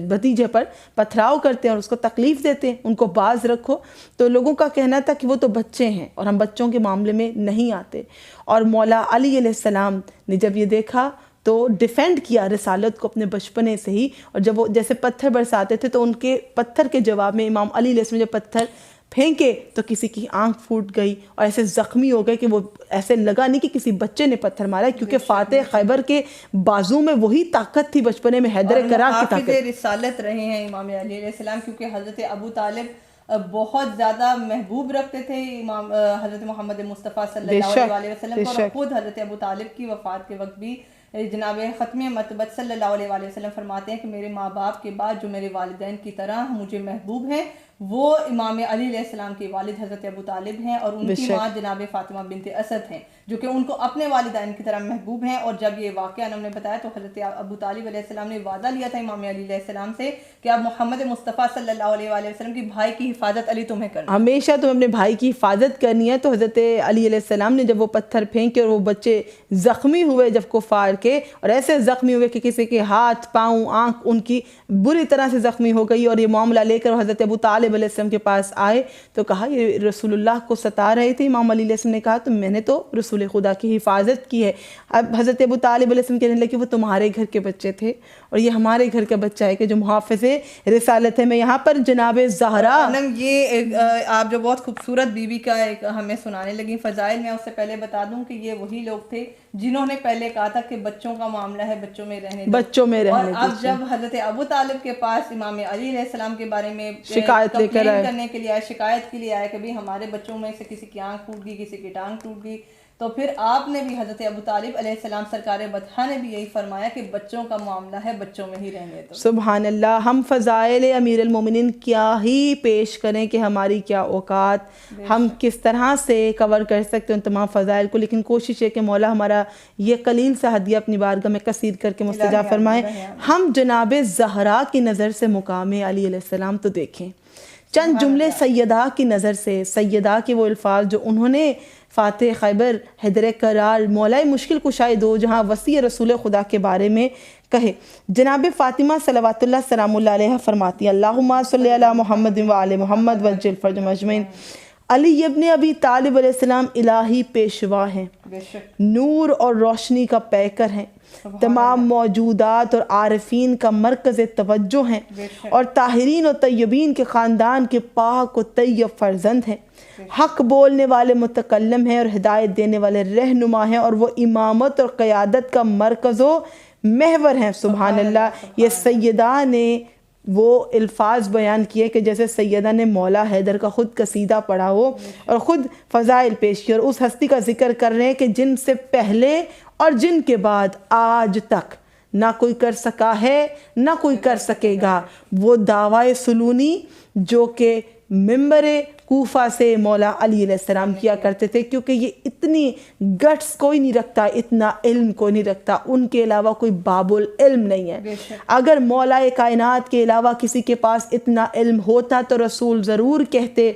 بھتیجے پر پتھراؤ کرتے ہیں اور اس کو تکلیف دیتے ہیں, ان کو باز رکھو. تو لوگوں کا کہنا تھا کہ وہ تو بچے ہیں اور ہم بچوں کے معاملے میں نہیں آتے. اور مولا علی علیہ السلام نے جب یہ دیکھا تو ڈیفینڈ کیا رسالت کو اپنے بچپنے سے ہی, اور جب وہ جیسے پتھر برساتے تھے تو ان کے پتھر کے جواب میں امام علی علیہ السلام جب پتھر پھینکے تو کسی کی آنکھ پھوٹ گئی اور ایسے زخمی ہو گئے کہ وہ ایسے لگا نہیں کہ کسی بچے نے پتھر مارا, کیونکہ فاتح خیبر کے بازو میں وہی طاقت تھی بچپنے میں, حیدر کرار کی طاقت. حافظ رسالت رہے ہیں امام علی علیہ السلام, کیونکہ حضرت ابو طالب بہت زیادہ محبوب رکھتے تھے امام حضرت محمد مصطفیٰ صلی اللہ علیہ وسلم کو, اور خود حضرت ابو طالب کی وفات کے وقت بھی جناب ختم مرتبت صلی اللہ علیہ وسلم فرماتے ہیں کہ میرے ماں باپ کے بعد جو میرے والدین کی طرح مجھے محبوب ہیں وہ امام علی علیہ السلام کے والد حضرت ابو طالب ہیں, اور ان کی ماں جناب فاطمہ بنت اسد ہیں جو کہ ان کو اپنے والدین کی طرح محبوب ہیں. اور جب یہ واقعہ انہوں نے بتایا تو حضرت ابو طالب علیہ السلام نے وعدہ لیا تھا امام علی علیہ السلام سے کہ اب محمد مصطفیٰ صلی اللہ علیہ وآلہ وسلم کی بھائی کی حفاظت علی تمہیں کرنا, ہمیشہ تم اپنے بھائی کی حفاظت کرنی ہے. تو حضرت علی علیہ السلام نے جب وہ پتھر پھینکے اور وہ بچے زخمی ہوئے جب کفار کے, اور ایسے زخمی ہوئے کہ کسی کے ہاتھ پاؤں آنکھ ان کی بری طرح سے زخمی ہو گئی, اور یہ معاملہ لے کر حضرت ابو طالب علیہ السلام کے پاس آئے تو کہا یہ رسول اللہ کو ستا رہے تھے. امام علی علیہ السلام نے کہا تو میں نے تو رسول خدا کی حفاظت کی ہے. اب حضرت ابو طالب علیہ السلام کہنے لگے وہ تمہارے گھر کے بچے تھے اور یہ ہمارے گھر کا بچہ ہے کہ جو محافظ رسالت ہے. میں یہاں پر جناب زہرا یہ آپ جو بہت خوبصورت بیوی کا ایک ہمیں سنانے لگی فضائل, میں اس سے پہلے بتا دوں کہ یہ وہی لوگ تھے جنہوں نے پہلے کہا تھا کہ بچوں کا معاملہ ہے بچوں میں رہنے دو, اور اب جب حضرت ابو طالب کے پاس امام علی علیہ السلام کے بارے میں شکایت لے کر کرنے کے لیے آئے, شکایت کے لیے آئے کہ بھی ہمارے بچوں میں سے کسی کی آنکھ ٹوٹ گئی, کسی کی ٹانگ ٹوٹ گئی, تو پھر آپ نے بھی حضرت ابو طالب علیہ السلام سرکار بطحہ نے بھی یہی فرمایا کہ بچوں کا معاملہ ہے بچوں میں ہی رہنے دو. سبحان اللہ. ہم فضائل امیر المومنین کیا ہی پیش کریں کہ ہماری کیا اوقات, ہم کس طرح سے کور کر سکتے ہیں ان تمام فضائل کو, لیکن کوشش ہے کہ مولا ہمارا یہ قلیل سا ہدیہ اپنی بارگاہ میں کثیر کر کے مستجاب فرمائے. ہم جناب زہرا کی نظر سے مقام علی علیہ السلام تو دیکھیں چند جملے سیدہ کی نظر سے، سیدہ کے وہ الفاظ جو انہوں نے فاتح خیبر، حیدر کرار، مولا مشکل کشائے دو جہاں وسیع رسول خدا کے بارے میں کہے۔ جناب فاطمہ صلوات اللہ سلام اللہ علیہ فرماتی ہیں اللہم صلی علی محمد و آل محمد وجل فرجم اجمعین۔ علی ابن ابی طالب علیہ السلام الہی پیشوا ہیں، نور اور روشنی کا پیکر ہیں، تمام موجودات اور عارفین کا مرکز توجہ ہیں، اور طاہرین و طیبین کے خاندان کے پاک و طیب فرزند ہیں، حق بولنے والے متکلم ہیں اور ہدایت دینے والے رہنما ہیں، اور وہ امامت اور قیادت کا مرکز و محور ہیں۔ سبحان اللہ۔ یہ سیدہ نے وہ الفاظ بیان کیے کہ جیسے سیدہ نے مولا حیدر کا خود قصیدہ پڑھا ہو اور خود فضائل پیش کیے، اور اس ہستی کا ذکر کر رہے ہیں کہ جن سے پہلے اور جن کے بعد آج تک نہ کوئی کر سکا ہے نہ کوئی کر سکے گا، وہ دعوی سلونی جو کہ ممبر کوفہ سے مولا علی علیہ السلام کیا کرتے تھے، کیونکہ یہ اتنی گٹس کوئی نہیں رکھتا، اتنا علم کوئی نہیں رکھتا، ان کے علاوہ کوئی باب العلم نہیں ہے۔ اگر مولا کائنات کے علاوہ کسی کے پاس اتنا علم ہوتا تو رسول ضرور کہتے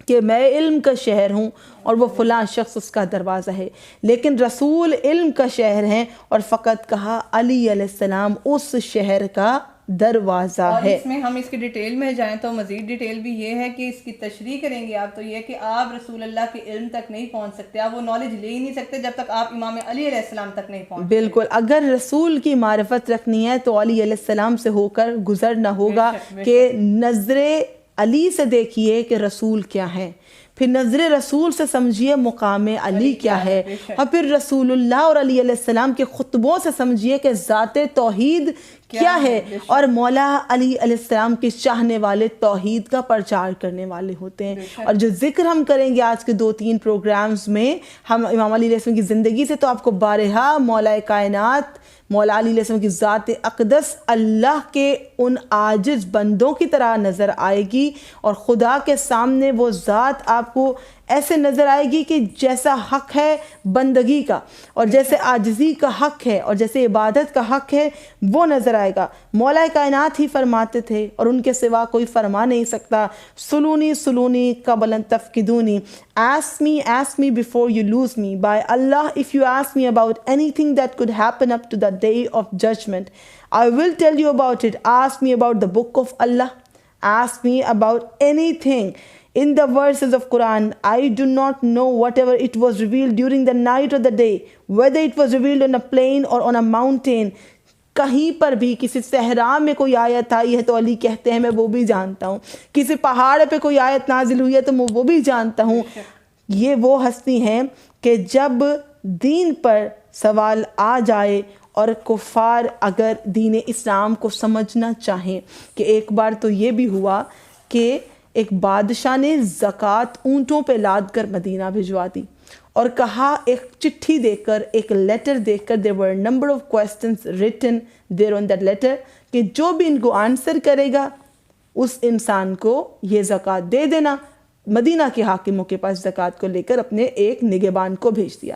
کہ میں علم کا شہر ہوں اور وہ فلاں شخص اس کا دروازہ ہے، لیکن رسول علم کا شہر ہیں اور فقط کہا علی علیہ السلام اس شہر کا دروازہ ہے۔ اور اس میں ہم اس کی ڈیٹیل میں جائیں تو مزید ڈیٹیل بھی یہ ہے کہ اس کی تشریح کریں گے آپ تو یہ کہ آپ رسول اللہ کے علم تک نہیں پہنچ سکتے، آپ وہ نالج لے ہی نہیں سکتے جب تک آپ امام علی علیہ السلام تک نہیں پہنچتے۔ بالکل، اگر رسول کی معرفت رکھنی ہے تو علی علیہ السلام سے ہو کر گزرنا ہوگا کہ نظر علی سے دیکھیے کہ رسول کیا ہے، پھر نظر رسول سے سمجھیے مقام علی کیا ہے، اور پھر رسول اللہ اور علی علیہ السلام کے خطبوں سے سمجھیے کہ ذات توحید کیا ہے، اور مولا علی علیہ السلام کے چاہنے والے توحید کا پرچار کرنے والے ہوتے ہیں۔ اور جو ذکر ہم کریں گے آج کے 2-3 پروگرامز میں، ہم امام علی علیہ السلام کی زندگی سے تو آپ کو بارہا مولا کائنات مولا علی علیہ السلام کی ذات اقدس اللہ کے ان عاجز بندوں کی طرح نظر آئے گی، اور خدا کے سامنے وہ ذات آپ کو ایسے نظر آئے گی کہ جیسا حق ہے بندگی کا، اور جیسے عاجزی کا حق ہے اور جیسے عبادت کا حق ہے وہ نظر آئے گا۔ مولا کائنات ہی فرماتے تھے اور ان کے سوا کوئی فرما نہیں سکتا، سلونی سلونی قبل ان تفقدونی، ask me before you lose me. By Allah, if you ask me about anything that could happen up to the day of judgment, I will tell you about it. Ask me about the book of Allah. Ask me about anything in the verses of Quran. I do not know whatever it was revealed during the night or the day, whether it was revealed on a plain or on a mountain. کہیں پر بھی کسی صحرا میں کوئی آیت آئی ہے تو علی کہتے ہیں میں وہ بھی جانتا ہوں، کسی پہاڑ پہ کوئی آیت نازل ہوئی ہے تو میں وہ بھی جانتا ہوں۔ یہ وہ ہستی ہیں کہ جب دین پر سوال آ جائے اور کفار اگر دین اسلام کو سمجھنا چاہیں، کہ ایک بار تو یہ بھی ہوا کہ ایک بادشاہ نے زکوٰۃ اونٹوں پہ لاد کر مدینہ بھجوا دی، اور کہا ایک چٹھی دے کر، ایک لیٹر دے کر، there were a number of questions written there on that letter، کہ جو بھی ان کو آنسر کرے گا اس انسان کو یہ زکوٰۃ دے دینا۔ مدینہ کے حاکموں کے پاس زکوٰۃ کو لے کر اپنے ایک نگہبان کو بھیج دیا۔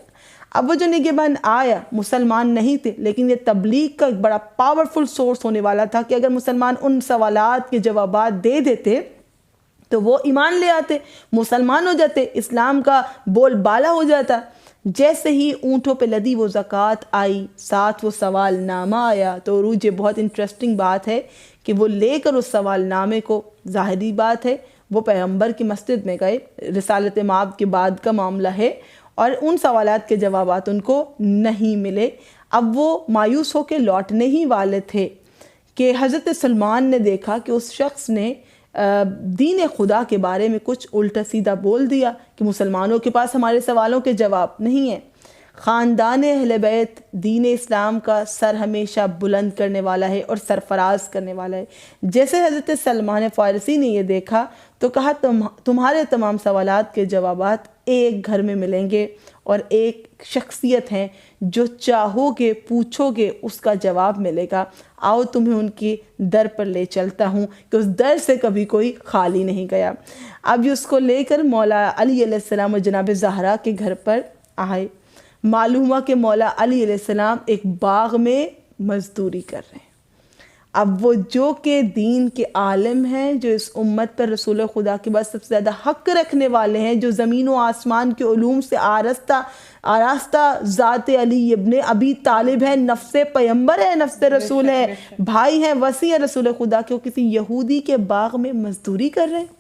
اب وہ جو نگہبان آیا مسلمان نہیں تھے، لیکن یہ تبلیغ کا ایک بڑا پاورفل سورس ہونے والا تھا کہ اگر مسلمان ان سوالات کے جوابات دے دیتے تو وہ ایمان لے آتے، مسلمان ہو جاتے، اسلام کا بول بالا ہو جاتا۔ جیسے ہی اونٹوں پہ لدی وہ زکوٰۃ آئی، ساتھ وہ سوال نامہ آیا، تو روج یہ بہت انٹرسٹنگ بات ہے کہ وہ لے کر اس سوال نامے کو، ظاہری بات ہے وہ پیغمبر کی مسجد میں گئے، رسالت مآب کے بعد کا معاملہ ہے، اور ان سوالات کے جوابات ان کو نہیں ملے۔ اب وہ مایوس ہو کے لوٹنے ہی والے تھے کہ حضرت سلمان نے دیکھا کہ اس شخص نے دین خدا کے بارے میں کچھ الٹا سیدھا بول دیا کہ مسلمانوں کے پاس ہمارے سوالوں کے جواب نہیں ہیں۔ خاندان اہل بیت دین اسلام کا سر ہمیشہ بلند کرنے والا ہے اور سرفراز کرنے والا ہے۔ جیسے حضرت سلمان فارسی نے یہ دیکھا تو کہا تمہارے تمام سوالات کے جوابات ایک گھر میں ملیں گے، اور ایک شخصیت ہے جو چاہو گے پوچھو گے اس کا جواب ملے گا، آؤ تمہیں ان کی در پر لے چلتا ہوں کہ اس در سے کبھی کوئی خالی نہیں گیا۔ اب اس کو لے کر مولا علی علیہ السلام اور جناب زہرا کے گھر پر آئے۔ معلوم ہوا کہ مولا علی علیہ السلام ایک باغ میں مزدوری کر رہے ہیں۔ اب وہ جو کہ دین کے عالم ہیں، جو اس امت پر رسول خدا کے بعد سب سے زیادہ حق رکھنے والے ہیں، جو زمین و آسمان کے علوم سے آراستہ ذات علی ابن ابی طالب ہے، نفس پیمبر ہے، نفس رسول ہے، بھائی ہیں، وسیع ہے رسول خدا کے، وہ کسی یہودی کے باغ میں مزدوری کر رہے ہیں،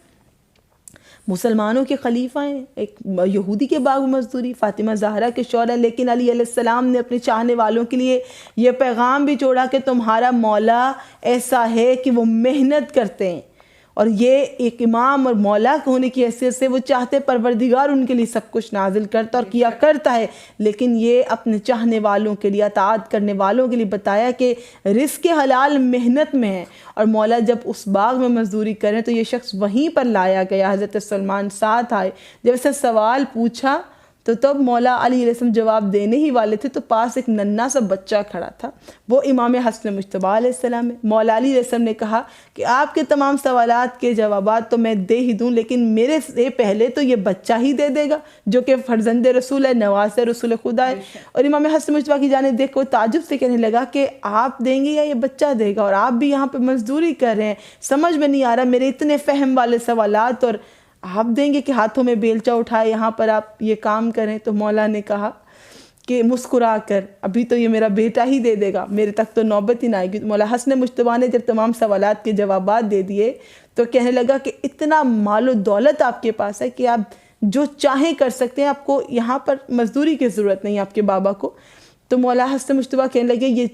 مسلمانوں کے خلیفہ ہیں، ایک یہودی کے باغ میں مزدوری، فاطمہ زہرا کے شوہر ہیں، لیکن علی علیہ السلام نے اپنے چاہنے والوں کے لیے یہ پیغام بھی چھوڑا کہ تمہارا مولا ایسا ہے کہ وہ محنت کرتے ہیں، اور یہ ایک امام اور مولا ہونے کی حیثیت سے وہ چاہتے پروردگار ان کے لیے سب کچھ نازل کرتا اور کیا کرتا ہے، لیکن یہ اپنے چاہنے والوں کے لیے، اطاعت کرنے والوں کے لیے بتایا کہ رزق حلال محنت میں ہے، اور مولا جب اس باغ میں مزدوری کریں تو یہ شخص وہیں پر لایا گیا، حضرت سلمان ساتھ آئے، جب اسے سوال پوچھا تو تب مولا علی علیہ السلام جواب دینے ہی والے تھے تو پاس ایک ننھا سا بچہ کھڑا تھا، وہ امام حسن مجتبیٰ علیہ السلام ہے۔ مولا علی علیہ السلام نے کہا کہ آپ کے تمام سوالات کے جوابات تو میں دے ہی دوں، لیکن میرے سے پہلے تو یہ بچہ ہی دے دے گا جو کہ فرزند رسول ہے، نواز رسول خدا ہے۔ اور امام حسن مجتبیٰ کی جانب دیکھ کو تعجب سے کہنے لگا کہ آپ دیں گے یا یہ بچہ دے گا، اور آپ بھی یہاں پہ مزدوری کر رہے ہیں، سمجھ میں نہیں آ رہا میرے اتنے فہم والے سوالات، اور آپ دیں گے کہ ہاتھوں میں بیلچہ اٹھائے یہاں پر آپ یہ کام کریں؟ تو مولا نے کہا کہ مسکرا کر ابھی تو یہ میرا بیٹا ہی دے دے گا، میرے تک تو نوبت ہی نہ آئے گی۔ مولا حسن مجتبیٰ نے جب تمام سوالات کے جوابات دے دیے تو کہنے لگا کہ اتنا مال و دولت آپ کے پاس ہے کہ آپ جو چاہیں کر سکتے ہیں، آپ کو یہاں پر مزدوری کی ضرورت نہیں آپ کے بابا کو۔ تو مولا حسن مجتبیٰ کہنے لگے یہ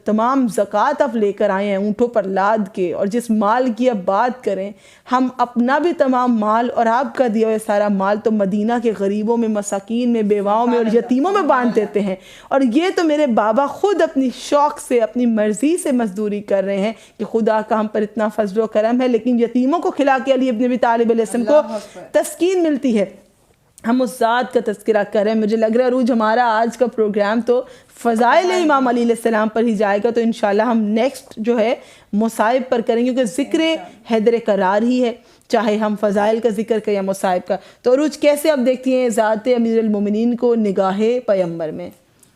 تمام زکوٰۃ آپ لے کر آئے ہیں اونٹوں پر لاد کے، اور جس مال کی آپ بات کریں، ہم اپنا بھی تمام مال اور آپ کا دیا ہوا سارا مال تو مدینہ کے غریبوں میں، مساکین میں، بیواؤں میں اور یتیموں میں بانٹ دیتے ہیں، اور یہ تو میرے بابا خود اپنی شوق سے، اپنی مرضی سے مزدوری کر رہے ہیں کہ خدا کا ہم پر اتنا فضل و کرم ہے، لیکن یتیموں کو کھلا کے علی ابن ابی طالب علیہ السلام کو تسکین ملتی ہے۔ ہم اس ذات کا تذکرہ کریں، مجھے لگ رہا ہے روج ہمارا آج کا پروگرام تو فضائل امام علی علیہ السلام پر ہی جائے گا، تو انشاءاللہ ہم نیکسٹ جو ہے مصائب پر کریں گے، کیونکہ ذکر حیدر قرار ہی ہے، چاہے ہم فضائل کا ذکر کریں یا مصائب کا۔ تو عروج کیسے آپ دیکھتی ہیں ذات امیر المومنین کو نگاہ پیمبر میں؟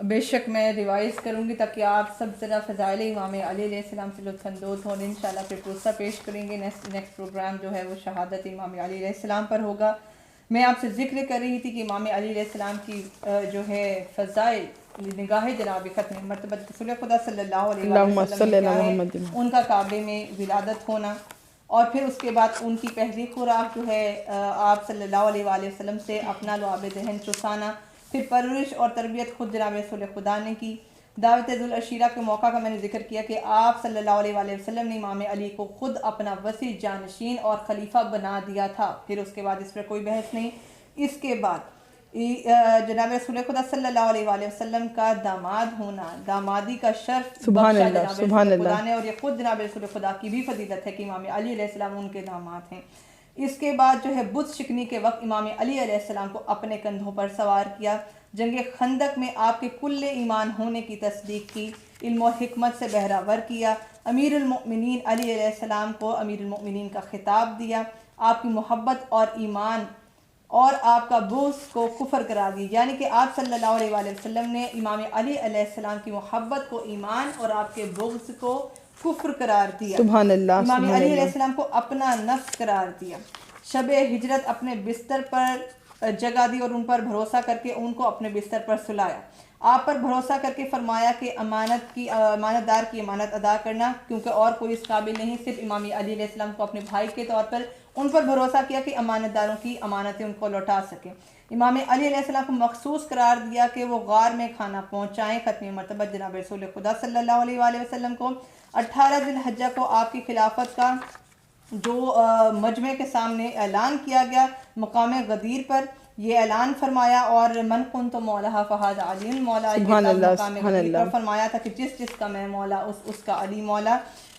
بے شک میں ریوائز کروں گی تاکہ آپ سب ذرا فضائل امام علی علیہ السلام سے لطف اندوز ہوں، انشاءاللہ پھر پروسہ پیش کریں گے۔ نیکسٹ پروگرام جو ہے وہ شہادت امام علی علیہ السلام پر ہوگا۔ میں آپ سے ذکر کر رہی تھی کہ امام علی علیہ السلام کی جو ہے فضائل نگاہ جناب ختم مرتبت رسول خدا صلی اللہ علیہ وسلم، ان کا کعبے میں ولادت ہونا، اور پھر اس کے بعد ان کی پہلی خوراک جو ہے آپ صلی اللہ علیہ وآلہ وسلم سے اپنا لعاب ذہن چسانا، پھر پرورش اور تربیت خود جناب رسول خدا نے کی۔ دعوت ذوالعشیرہ کے موقع کا میں نے ذکر کیا کہ آپ صلی اللہ علیہ وآلہ وسلم نے امام علی کو خود اپنا وسیع جانشین اور خلیفہ بنا دیا تھا، پھر اس کے بعد اس پر کوئی بحث نہیں۔ اس کے بعد جناب رسول خدا صلی اللہ علیہ وآلہ وسلم کا داماد ہونا، دامادی کا شرف بخشا جناب رسول خدا نے، اور یہ خود جناب رسول خدا کی بھی فضیلت ہے کہ امام علی علیہ السلام ان کے داماد ہیں۔ اس کے بعد جو ہے بت شکنی کے وقت امام علی علیہ السلام کو اپنے کندھوں پر سوار کیا، جنگ خندق میں آپ کے کل ایمان ہونے کی تصدیق کی، علم و حکمت سے بہرہ ور کیا، امیر المؤمنین علی علیہ السلام کو امیر المؤمنین کا خطاب دیا، آپ کی محبت اور ایمان اور آپ کا بغض کو کفر قرار دی، یعنی کہ آپ صلی اللہ علیہ وآلہ وسلم نے امام علی علیہ السلام کی محبت کو ایمان اور آپ کے بغض کو کفر قرار دیا۔ سبحان اللہ۔ امام علی علیہ السلام کو اپنا نفس قرار دیا، شب ہجرت اپنے بستر پر جگہ دی اور ان پر بھروسہ کر کے ان کو اپنے بستر پر سلایا، آپ پر بھروسہ کر کے فرمایا کہ امانت دار کی امانت ادا کرنا، کیونکہ اور کوئی اس قابل نہیں، صرف امام علی علیہ السلام کو اپنے بھائی کے طور پر ان پر بھروسہ کیا کہ امانت داروں کی امانتیں ان کو لوٹا سکیں۔ امام علی علیہ السلام کو مخصوص قرار دیا کہ وہ غار میں کھانا پہنچائیں، ختم مرتبہ جناب رسول خدا صلی اللہ علیہ وآلہ وسلم کو 18 ذی الحجہ کو آپ کی خلافت کا جو مجمع کے سامنے اعلان کیا گیا، مقام غدیر پر یہ اعلان فرمایا، اور من کنت مولا فہذا علی مولا، مقام غدیر پر فرمایا تھا کہ جس جس کا میں مولا اس کا علی مولا۔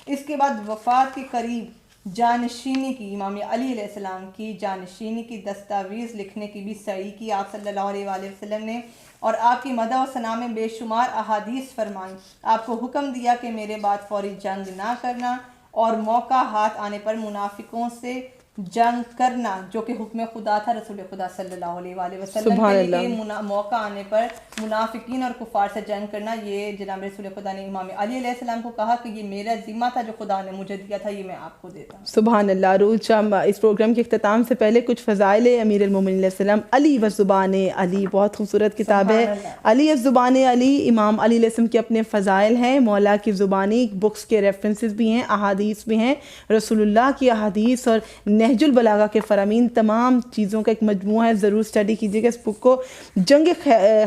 اس کے بعد وفات کے قریب جانشینی کی، امام علی علیہ السلام کی جانشینی کی دستاویز لکھنے کی بھی سعی کی آپ صلی اللہ علیہ وآلہ وسلم نے، اور آپ کی مدح و ثنا میں بے شمار احادیث فرمائیں، آپ کو حکم دیا کہ میرے بعد فوری جنگ نہ کرنا، اور موقع ہاتھ آنے پر منافقوں سے جنگ کرنا جو کہ حکم خدا تھا رسول خدا صلی اللہ علیہ وآلہ وسلم کے لیے کہ موقع آنے پر منافقین اور کفار سے جنگ کرنا، یہ جناب رسول خدا نے امام علی علیہ السلام کو کہا کہ یہ میرا ذمہ تھا جو خدا نے مجھے دیا تھا، یہ میں آپ کو دیتا ہوں۔ سبحان اللہ۔ روز ہم اس پروگرام کے اختتام سے پہلے کچھ فضائل امیر المومنین علیہ السلام علی و زبان علی، بہت خوبصورت کتاب ہے علی زبان علی، امام علی علیہ السلام کے اپنے فضائل ہیں، مولا کی زبانی بکس کے ریفرنسز بھی ہیں، احادیث بھی ہیں، رسول اللہ کی احادیث اور نہج البلاغہ کے فرامین، تمام چیزوں کا ایک مجموعہ ہے، ضرور اسٹڈی کیجیے گا اس بک کو۔ جنگ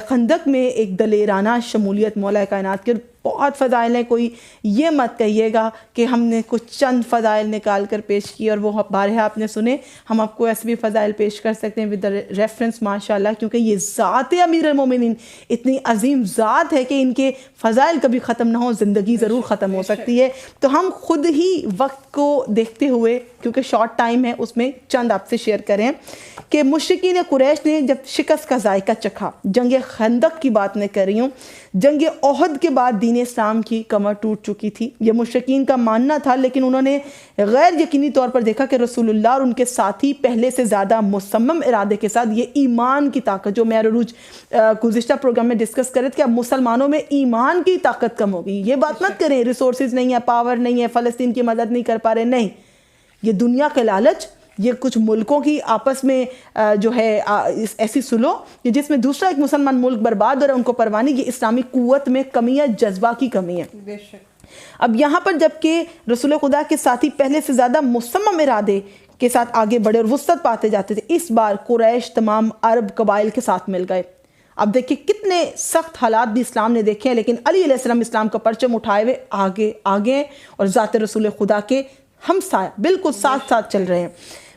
خندق میں ایک دلیرانہ شمولیت مولا کائنات کے بہت فضائل ہیں، کوئی یہ مت کہیے گا کہ ہم نے کچھ چند فضائل نکال کر پیش کیے اور وہ بارہا آپ نے سنے، ہم آپ کو ایسے بھی فضائل پیش کر سکتے ہیں ود ریفرنس ماشاءاللہ، کیونکہ یہ ذات امیر المومنین اتنی عظیم ذات ہے کہ ان کے فضائل کبھی ختم نہ ہو، زندگی ضرور ختم ہو سکتی ہے۔ تو ہم خود ہی وقت کو دیکھتے ہوئے، کیونکہ شارٹ ٹائم ہے، اس میں چند آپ سے شیئر کریں کہ مشرکین قریش نے جب شکست کا ذائقہ چکھا، جنگ خندق کی بات میں کر رہی ہوں، جنگ احد کے بعد دین اسلام کی کمر ٹوٹ چکی تھی، یہ مشرکین کا ماننا تھا، لیکن انہوں نے غیر یقینی طور پر دیکھا کہ رسول اللہ اور ان کے ساتھی پہلے سے زیادہ مصمم ارادے کے ساتھ یہ ایمان کی طاقت جو میں عروج گزشتہ پروگرام میں ڈسکس کرے تھے کہ اب مسلمانوں میں ایمان کی طاقت کم ہوگی، یہ بات مت کریں ریسورسز نہیں ہے، پاور نہیں ہے، فلسطین کی مدد نہیں کر پا رہے، نہیں، یہ دنیا کا لالچ، یہ کچھ ملکوں کی آپس میں جو ہے ایسی سلو جس میں دوسرا ایک مسلمان ملک برباد ہو رہا ہے، ان کو پرواہ نہیں، یہ اسلامی قوت میں کمی ہے، جذبہ کی کمی ہے۔ بے شک۔ اب یہاں پر جب کہ رسول خدا کے ساتھی پہلے سے زیادہ مصمم ارادے کے ساتھ آگے بڑھے اور وسعت پاتے جاتے تھے، اس بار قریش تمام عرب قبائل کے ساتھ مل گئے۔ اب دیکھیں کتنے سخت حالات بھی اسلام نے دیکھے ہیں، لیکن علی علیہ السلام اسلام کا پرچم اٹھائے ہوئے آگے اور ذات رسول خدا کے ہمسایہ بالکل ساتھ ساتھ چل رہے ہیں۔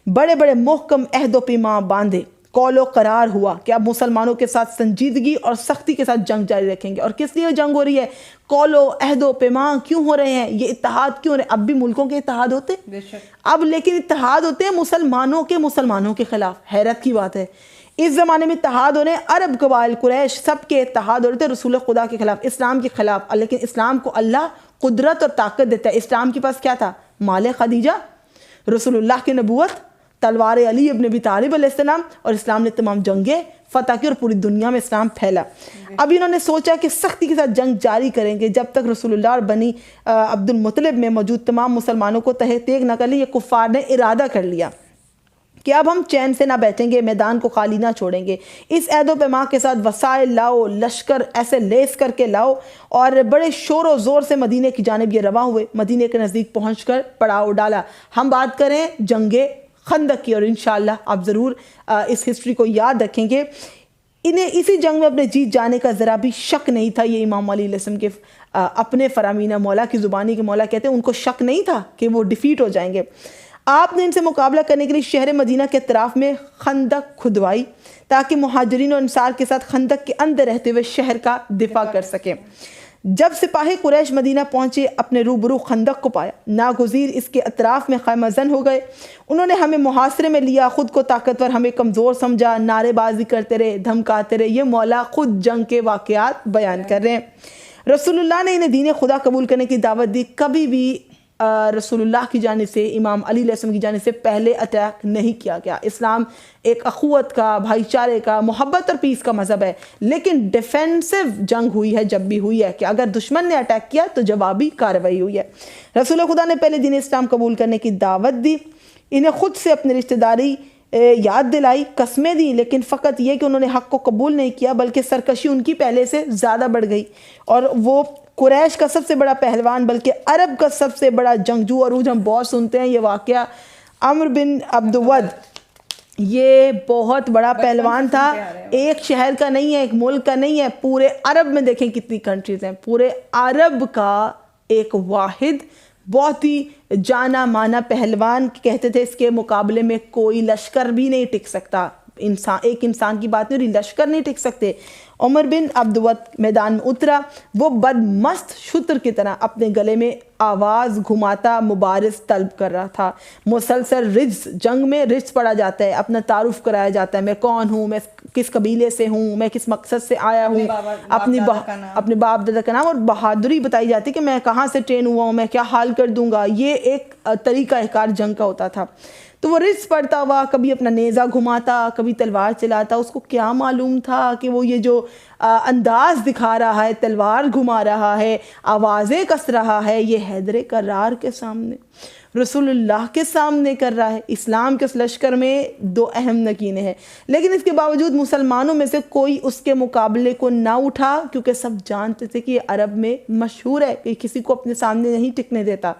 بڑے بڑے محکم عہد و پیمان باندھے، قول و قرار ہوا کہ اب مسلمانوں کے ساتھ سنجیدگی اور سختی کے ساتھ جنگ جاری رکھیں گے۔ اور کس لیے جنگ ہو رہی ہے؟ قول و عہد و پیمان کیوں ہو رہے ہیں؟ یہ اتحاد کیوں ہو رہے ہیں؟ اب بھی ملکوں کے اتحاد ہوتے اب، لیکن اتحاد ہوتے ہیں مسلمانوں کے خلاف۔ حیرت کی بات ہے، اس زمانے میں اتحاد ہو رہے ہیں عرب قبائل قریش سب کے اتحاد ہو رہے تھے رسول خدا کے خلاف، اسلام کے خلاف، لیکن اسلام کو اللہ قدرت اور طاقت دیتا ہے۔ اسلام کے پاس کیا تھا؟ مال خدیجہ، رسول اللہ کی نبوت، تلوار علی ابن ابی طالب علیہ السلام، اور اسلام نے تمام جنگیں فتح کی اور پوری دنیا میں اسلام پھیلا۔ اب انہوں نے سوچا کہ سختی کے ساتھ جنگ جاری کریں گے جب تک رسول اللہ اور بنی عبد المطلب میں موجود تمام مسلمانوں کو تہ تیغ نہ کر لیں۔ یہ کفار نے ارادہ کر لیا کہ اب ہم چین سے نہ بیٹھیں گے، میدان کو خالی نہ چھوڑیں گے، اس عہد و پیمان کے ساتھ وسائل لاؤ، لشکر ایسے لیس کر کے لاؤ، اور بڑے شور و زور سے مدینے کی جانب یہ رواں ہوئے، مدینے کے نزدیک پہنچ کر پڑاؤ ڈالا۔ ہم بات کریں جنگ خندق کی، اور انشاءاللہ آپ ضرور اس ہسٹری کو یاد رکھیں گے۔ انہیں اسی جنگ میں اپنے جیت جانے کا ذرا بھی شک نہیں تھا۔ یہ امام علی علیہ السلام کے اپنے فرامین مولا کی زبانی کے مولا کہتے ہیں ان کو شک نہیں تھا کہ وہ ڈیفیٹ ہو جائیں گے۔ آپ نے ان سے مقابلہ کرنے کے لیے شہر مدینہ کے اطراف میں خندق کھدوائی تاکہ مہاجرین و انصار کے ساتھ خندق کے اندر رہتے ہوئے شہر کا دفاع کر سکیں۔ جب سپاہی قریش مدینہ پہنچے، اپنے روبرو خندق کو پایا، ناگزیر اس کے اطراف میں خیمہ زن ہو گئے۔ انہوں نے ہمیں محاصرے میں لیا، خود کو طاقتور ہمیں کمزور سمجھا، نعرے بازی کرتے رہے، دھمکاتے رہے۔ یہ مولا خود جنگ کے واقعات بیان کر رہے ہیں۔ رسول اللہ نے انہیں دین خدا قبول کرنے کی دعوت دی۔ کبھی بھی رسول اللہ کی جانب سے، امام علی علیہ السلام کی جانب سے پہلے اٹیک نہیں کیا گیا۔ اسلام ایک اخوت کا، بھائی چارے کا، محبت اور پیس کا مذہب ہے، لیکن ڈیفینسو جنگ ہوئی ہے جب بھی ہوئی ہے کہ اگر دشمن نے اٹیک کیا تو جوابی کارروائی ہوئی ہے۔ رسول خدا نے پہلے دین اسلام قبول کرنے کی دعوت دی، انہیں خود سے اپنی رشتہ داری یاد دلائی، قسمیں دی، لیکن فقط یہ کہ انہوں نے حق کو قبول نہیں کیا، بلکہ سرکشی ان کی پہلے سے زیادہ بڑھ گئی، اور وہ قریش کا سب سے بڑا پہلوان بلکہ عرب کا سب سے بڑا جنگجو، اور ہم بہت سنتے ہیں یہ واقعہ، عمرو بن عبد ود، یہ بہت بڑا پہلوان تھا، ایک شہر کا نہیں ہے، ایک ملک کا نہیں ہے، پورے عرب میں دیکھیں کتنی کنٹریز ہیں، پورے عرب کا ایک واحد بہت ہی جانا مانا پہلوان، کہتے تھے اس کے مقابلے میں کوئی لشکر بھی نہیں ٹک سکتا۔ ایک انسان کی بات نہیں رہی، لشکر نہیں ٹک سکتے۔ عمر بن عبد ود میدان میں اترا، وہ بدمست شتر کی طرح اپنے گلے میں آواز گھماتا مبارز طلب کر رہا تھا۔ مسلسل رجز، جنگ میں رجز پڑھا جاتا ہے، اپنا تعارف کرایا جاتا ہے، میں کون ہوں، میں کس قبیلے سے ہوں، میں کس مقصد سے آیا ہوں، اپنے باپ دادا کا نام، اور بہادری بتائی جاتی کہ میں کہاں سے ٹرین ہوا ہوں، میں کیا حال کر دوں گا۔ یہ ایک طریقہ کار جنگ کا ہوتا تھا۔ تو وہ رزق پڑھتا ہوا کبھی اپنا نیزہ گھماتا, کبھی تلوار چلاتا. اس کو کیا معلوم تھا کہ وہ یہ جو انداز دکھا رہا ہے, تلوار گھما رہا ہے, آوازیں کس رہا ہے, یہ حیدر کرار کے سامنے, رسول اللہ کے سامنے کر رہا ہے. اسلام کے اس لشکر میں 2 اہم نگینے ہیں, لیکن اس کے باوجود مسلمانوں میں سے کوئی اس کے مقابلے کو نہ اٹھا, کیونکہ سب جانتے تھے کہ یہ عرب میں مشہور ہے کہ کسی کو اپنے سامنے نہیں ٹکنے دیتا,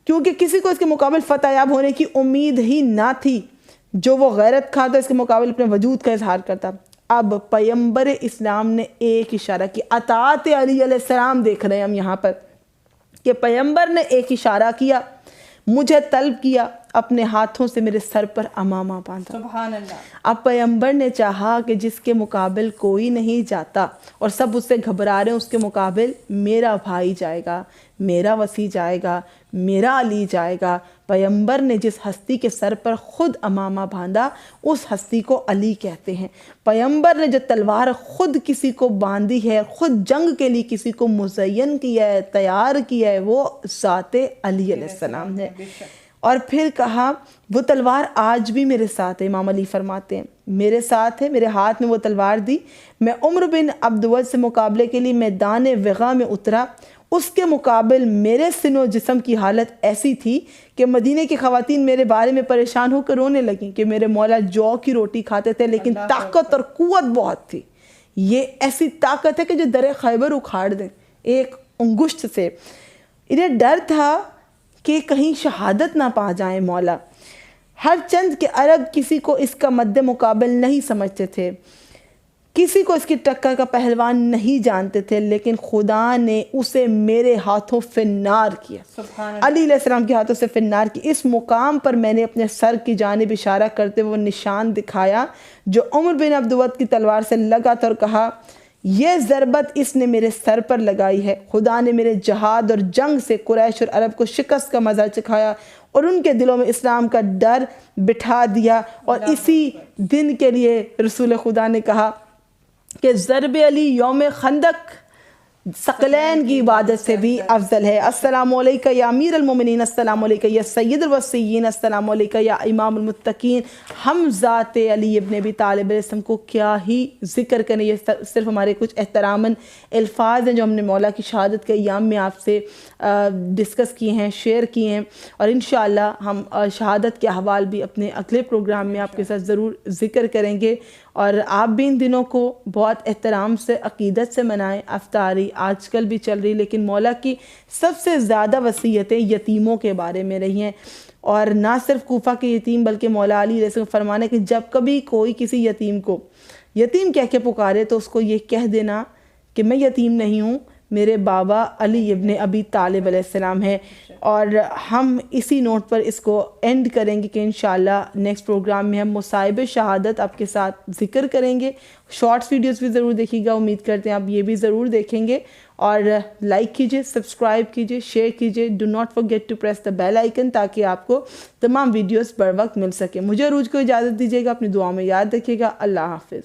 کیونکہ کسی کو اس کے مقابل فتح یاب ہونے کی امید ہی نہ تھی. جو وہ غیرت کھاتا اس کے مقابل اپنے وجود کا اظہار کرتا. اب پیغمبر اسلام نے ایک اشارہ کیا, اطاعت علی علیہ السلام دیکھ رہے ہیں ہم یہاں پر, کہ پیغمبر نے ایک اشارہ کیا, مجھے طلب کیا, اپنے ہاتھوں سے میرے سر پر امامہ باندھا. سبحان اللہ. اب پیغمبر نے چاہا کہ جس کے مقابل کوئی نہیں جاتا اور سب اس سے گھبرا رہے ہیں, اس کے مقابل میرا بھائی جائے گا, میرا وسیع جائے گا, میرا علی جائے گا. پیغمبر نے جس ہستی کے سر پر خود امامہ باندھا اس ہستی کو علی کہتے ہیں. پیغمبر نے جو تلوار خود کسی کو باندھی ہے, خود جنگ کے لیے کسی کو مزین کیا ہے, تیار کیا ہے, وہ ذات علی علیہ السلام ہے. اور پھر کہا وہ تلوار آج بھی میرے ساتھ ہے. امام علی فرماتے ہیں میرے ساتھ ہے, میرے ہاتھ میں وہ تلوار دی. میں عمر بن عبدود سے مقابلے کے لیے میدان وغا میں اترا, اس کے مقابل میرے سن و جسم کی حالت ایسی تھی کہ مدینے کی خواتین میرے بارے میں پریشان ہو کر رونے لگیں کہ میرے مولا جو کی روٹی کھاتے تھے لیکن طاقت اور قوت بہت تھی. یہ ایسی طاقت ہے کہ جو در خیبر اکھاڑ دیں ایک انگشت سے. انہیں ڈر تھا کہ کہیں شہادت نہ پا جائیں مولا. ہر چند کے عرب کسی کو اس کا مد مقابل نہیں سمجھتے تھے, کسی کو اس کی ٹکر کا پہلوان نہیں جانتے تھے, لیکن خدا نے اسے میرے ہاتھوں فنار کیا, علی علیہ السلام کے ہاتھوں سے فنار کی. اس مقام پر میں نے اپنے سر کی جانب اشارہ کرتے وہ نشان دکھایا جو عمر بن عبدود کی تلوار سے لگا تھا, اور کہا یہ ضربت اس نے میرے سر پر لگائی ہے. خدا نے میرے جہاد اور جنگ سے قریش اور عرب کو شکست کا مزہ چکھایا اور ان کے دلوں میں اسلام کا ڈر بٹھا دیا. اور اسی دن کے لیے رسول خدا نے کہا کہ ضرب علی یوم خندق ثقلین کی عبادت سے بھی افضل ہے. السلام علیکہ یا امیر المومنین, السلام علیکہ یا سید الوصیین, السلام علیکہ یا امام المتقین. ہم ذات علی ابن ابی طالب علیہ السلام کو کیا ہی ذکر کریں, یہ صرف ہمارے کچھ احتراماً الفاظ ہیں جو ہم نے مولا کی شہادت کے ایام میں آپ سے ڈسکس کیے ہیں, شیئر کیے ہیں, اور انشاءاللہ ہم شہادت کے احوال بھی اپنے اگلے پروگرام میں آپ کے ساتھ ضرور ذکر کریں گے. اور آپ بھی ان دنوں کو بہت احترام سے عقیدت سے منائیں. افطاری آج کل بھی چل رہی, لیکن مولا کی سب سے زیادہ وصیتیں یتیموں کے بارے میں رہی ہیں, اور نہ صرف کوفہ کے یتیم بلکہ مولا علی علیہ السلام فرمانے کہ جب کبھی کوئی کسی یتیم کو یتیم کہہ کے پکارے تو اس کو یہ کہہ دینا کہ میں یتیم نہیں ہوں, میرے بابا علی ابن ابی طالب علیہ السلام ہے. اور ہم اسی نوٹ پر اس کو اینڈ کریں گے کہ انشاءاللہ نیکسٹ پروگرام میں ہم مصائب شہادت آپ کے ساتھ ذکر کریں گے. شارٹس ویڈیوز بھی ضرور دیکھیے گا, امید کرتے ہیں آپ یہ بھی ضرور دیکھیں گے. اور لائک کیجئے, سبسکرائب کیجئے, شیئر کیجئے. Do not forget to press the bell icon تاکہ آپ کو تمام ویڈیوز بر وقت مل سکے. مجھے عروج کو اجازت دیجیے گا, اپنی دعاؤں میں یاد رکھیے گا. اللہ حافظ.